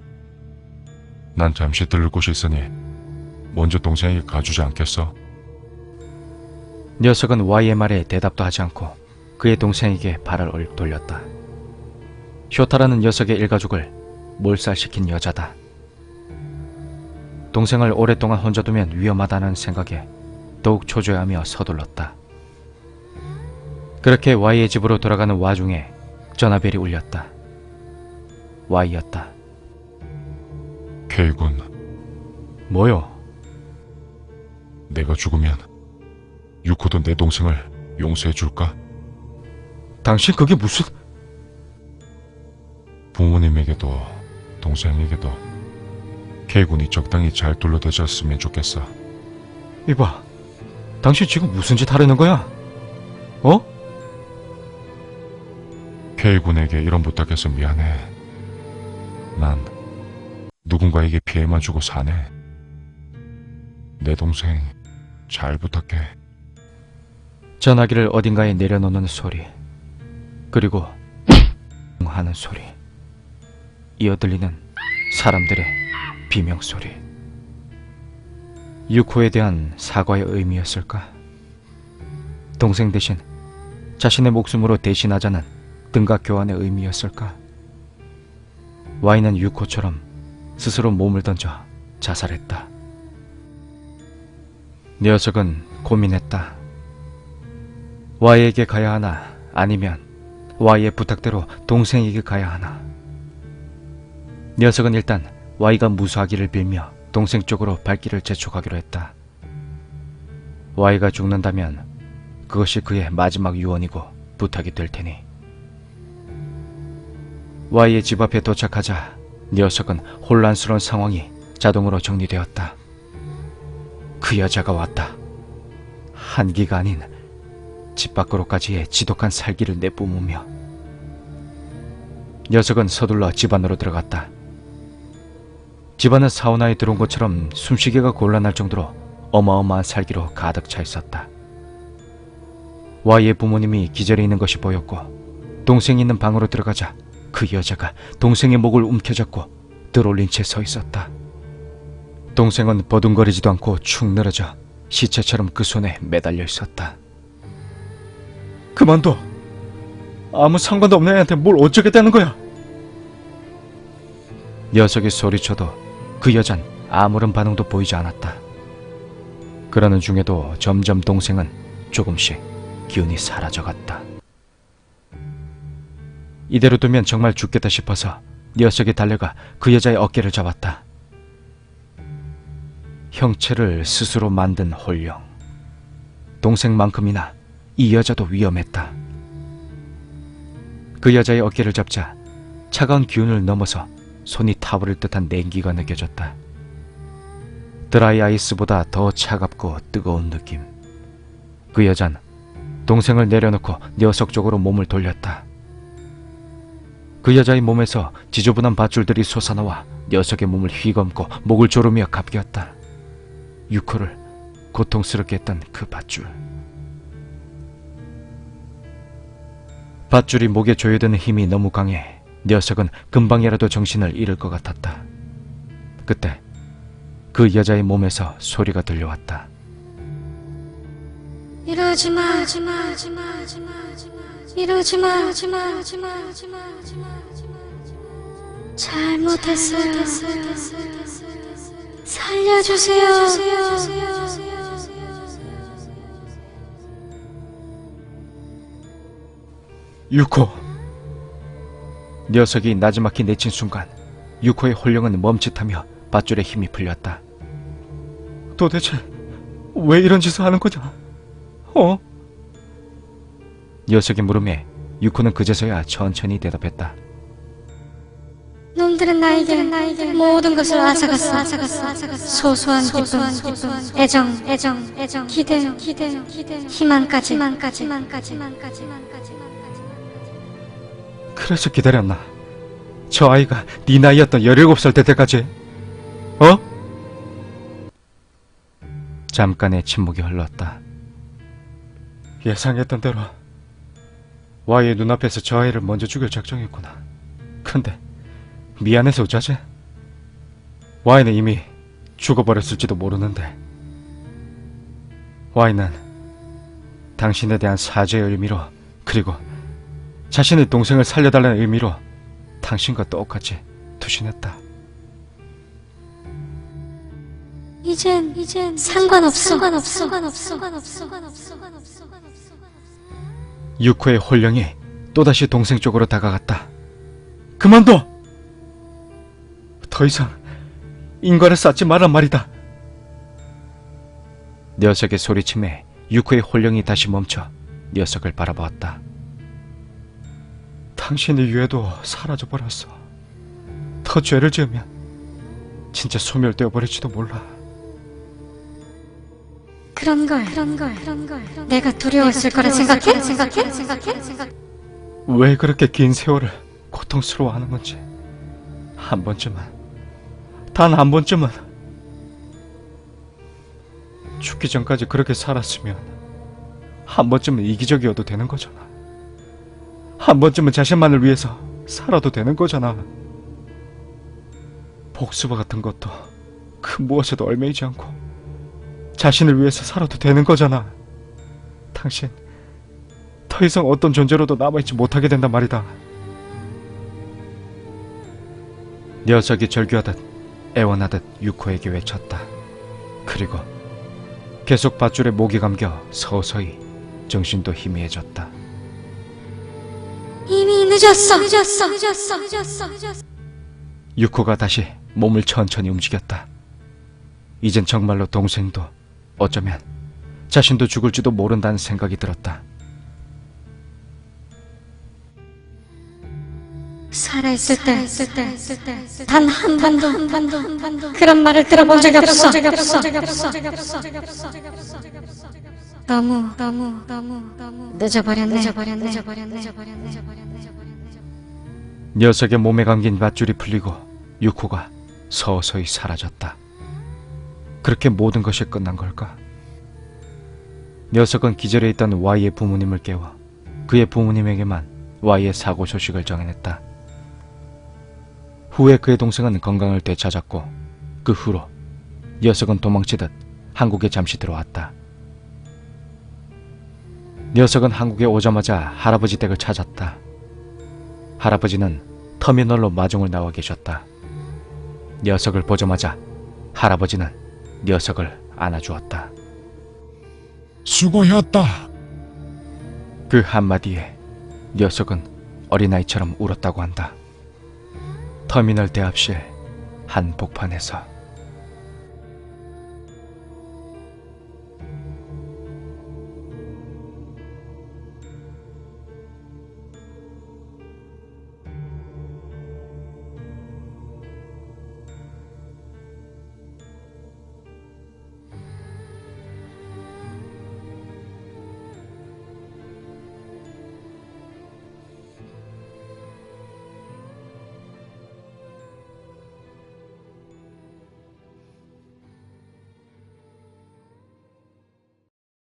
난 잠시 들를 곳이 있으니 먼저 동생에게 가주지 않겠어? 녀석은 Y의 말에 대답도 하지 않고 그의 동생에게 발을 돌렸다. 쇼타라는 녀석의 일가족을 몰살시킨 여자다. 동생을 오랫동안 혼자 두면 위험하다는 생각에 더욱 초조해하며 서둘렀다. 그렇게 Y의 집으로 돌아가는 와중에 전화벨이 울렸다. Y였다. 케이군, 뭐요? 내가 죽으면 유코도 내 동생을 용서해 줄까? 당신 그게 무슨... 부모님에게도 동생에게도 케이군이 적당히 잘 둘러대졌으면 좋겠어. 이봐, 당신 지금 무슨 짓 하려는 거야? 어? 케이군에게 이런 부탁해서 미안해. 난 누군가에게 피해만 주고 사네. 내 동생 잘 부탁해. 전화기를 어딘가에 내려놓는 소리, 그리고 하는 소리, 이어 들리는 사람들의 비명소리. 유코에 대한 사과의 의미였을까? 동생 대신 자신의 목숨으로 대신하자는 등각 교환의 의미였을까? Y는 유코처럼 스스로 몸을 던져 자살했다. 녀석은 고민했다. Y에게 가야 하나, 아니면 Y의 부탁대로 동생에게 가야 하나. 녀석은 일단 Y가 무사하기를 빌며 동생 쪽으로 발길을 재촉하기로 했다. Y가 죽는다면 그것이 그의 마지막 유언이고 부탁이 될 테니. Y의 집 앞에 도착하자 녀석은 혼란스러운 상황이 자동으로 정리되었다. 그 여자가 왔다. 한기가 아닌 집 밖으로까지의 지독한 살기를 내뿜으며. 녀석은 서둘러 집 안으로 들어갔다. 집 안은 사우나에 들어온 것처럼 숨쉬기가 곤란할 정도로 어마어마한 살기로 가득 차 있었다. Y의 부모님이 기절해 있는 것이 보였고, 동생이 있는 방으로 들어가자 그 여자가 동생의 목을 움켜잡고 들어올린 채 서 있었다. 동생은 버둥거리지도 않고 축 늘어져 시체처럼 그 손에 매달려 있었다. 그만둬. 아무 상관도 없는 애한테 뭘 어쩌겠다는 거야. 녀석이 소리쳐도 그 여잔 아무런 반응도 보이지 않았다. 그러는 중에도 점점 동생은 조금씩 기운이 사라져갔다. 이대로 두면 정말 죽겠다 싶어서 녀석이 달려가 그 여자의 어깨를 잡았다. 형체를 스스로 만든 홀령. 동생만큼이나 이 여자도 위험했다. 그 여자의 어깨를 잡자 차가운 기운을 넘어서 손이 타버릴 듯한 냉기가 느껴졌다. 드라이 아이스보다 더 차갑고 뜨거운 느낌. 그 여잔 동생을 내려놓고 녀석 쪽으로 몸을 돌렸다. 그 여자의 몸에서 지저분한 밧줄들이 솟아나와 녀석의 몸을 휘감고 목을 조르며 감겼다. 유코를 고통스럽게 했던 그 밧줄. 밧줄이 목에 조여드는 힘이 너무 강해 녀석은 금방이라도 정신을 잃을 것 같았다. 그때 그 여자의 몸에서 소리가 들려왔다. 이러지 마, 이러지 마, 잘못했어요. 살려주세요. 유코! 녀석이 나지막히 내친 순간 유코의 홀령은 멈칫하며 밧줄에 힘이 풀렸다. 도대체 왜 이런 짓을 하는 거냐? 녀석의 물음에 유코는 그제서야 천천히 대답했다. 놈들은 나에게 모든 것을 앗아갔어. 소소한 기쁨, 애정, 기대, 희망까지. 그래서 기다렸나? 저 아이가 네 나이였던 17살 될 때까지? 잠깐의 침묵이 흘렀다. 예상했던 대로 Y의 눈앞에서 저 아이를 먼저 죽일 작정이었구나. 근데 미안해서 어쩌지? Y는 이미 죽어버렸을지도 모르는데. Y는 당신에 대한 사죄의 의미로, 그리고 자신의 동생을 살려달라는 의미로 당신과 똑같이 투신했다. 이젠 상관없어. 유코의 홀령이 또다시 동생 쪽으로 다가갔다. 그만둬! 더 이상 인간을 쌓지 말란 말이다. 녀석의 소리침에 유코의 홀령이 다시 멈춰 녀석을 바라보았다. 당신의 유해도 사라져버렸어. 더 죄를 지으면 진짜 소멸되어버릴지도 몰라. 그런 걸 내가 두려웠을 거라 생각해? 왜 그렇게 긴 세월을 고통스러워하는 건지 한 번쯤은, 단 한 번쯤은 죽기 전까지 그렇게 살았으면 한 번쯤은 이기적이어도 되는 거잖아. 한 번쯤은 자신만을 위해서 살아도 되는 거잖아. 복수와 같은 것도 그 무엇에도 얽매이지 않고 자신을 위해서 살아도 되는 거잖아. 당신 더 이상 어떤 존재로도 남아있지 못하게 된단 말이다. 녀석이 절규하듯 애원하듯 유코에게 외쳤다. 그리고 계속 밧줄에 목이 감겨 서서히 정신도 희미해졌다. 이미 늦었어. 유코가 다시 몸을 천천히 움직였다. 이젠 정말로 동생도 어쩌면 자신도 죽을지도 모른다는 생각이 들었다. 살아있을 때 단 한 번도 그런 말을 들어본 적이 없어. 너무 늦어버렸네. 녀석의 몸에 감긴 밧줄이 풀리고 유코가 서서히 사라졌다. 그렇게 모든 것이 끝난 걸까? 녀석은 기절해 있던 Y의 부모님을 깨워 그의 부모님에게만 Y의 사고 소식을 전해냈다. 후에 그의 동생은 건강을 되찾았고 그 후로 녀석은 도망치듯 한국에 잠시 들어왔다. 녀석은 한국에 오자마자 할아버지 댁을 찾았다. 할아버지는 터미널로 마중을 나와 계셨다. 녀석을 보자마자 할아버지는 녀석을 안아주었다. 수고했다. 그 한마디에 녀석은 어린아이처럼 울었다고 한다. 터미널 대합실 한복판에서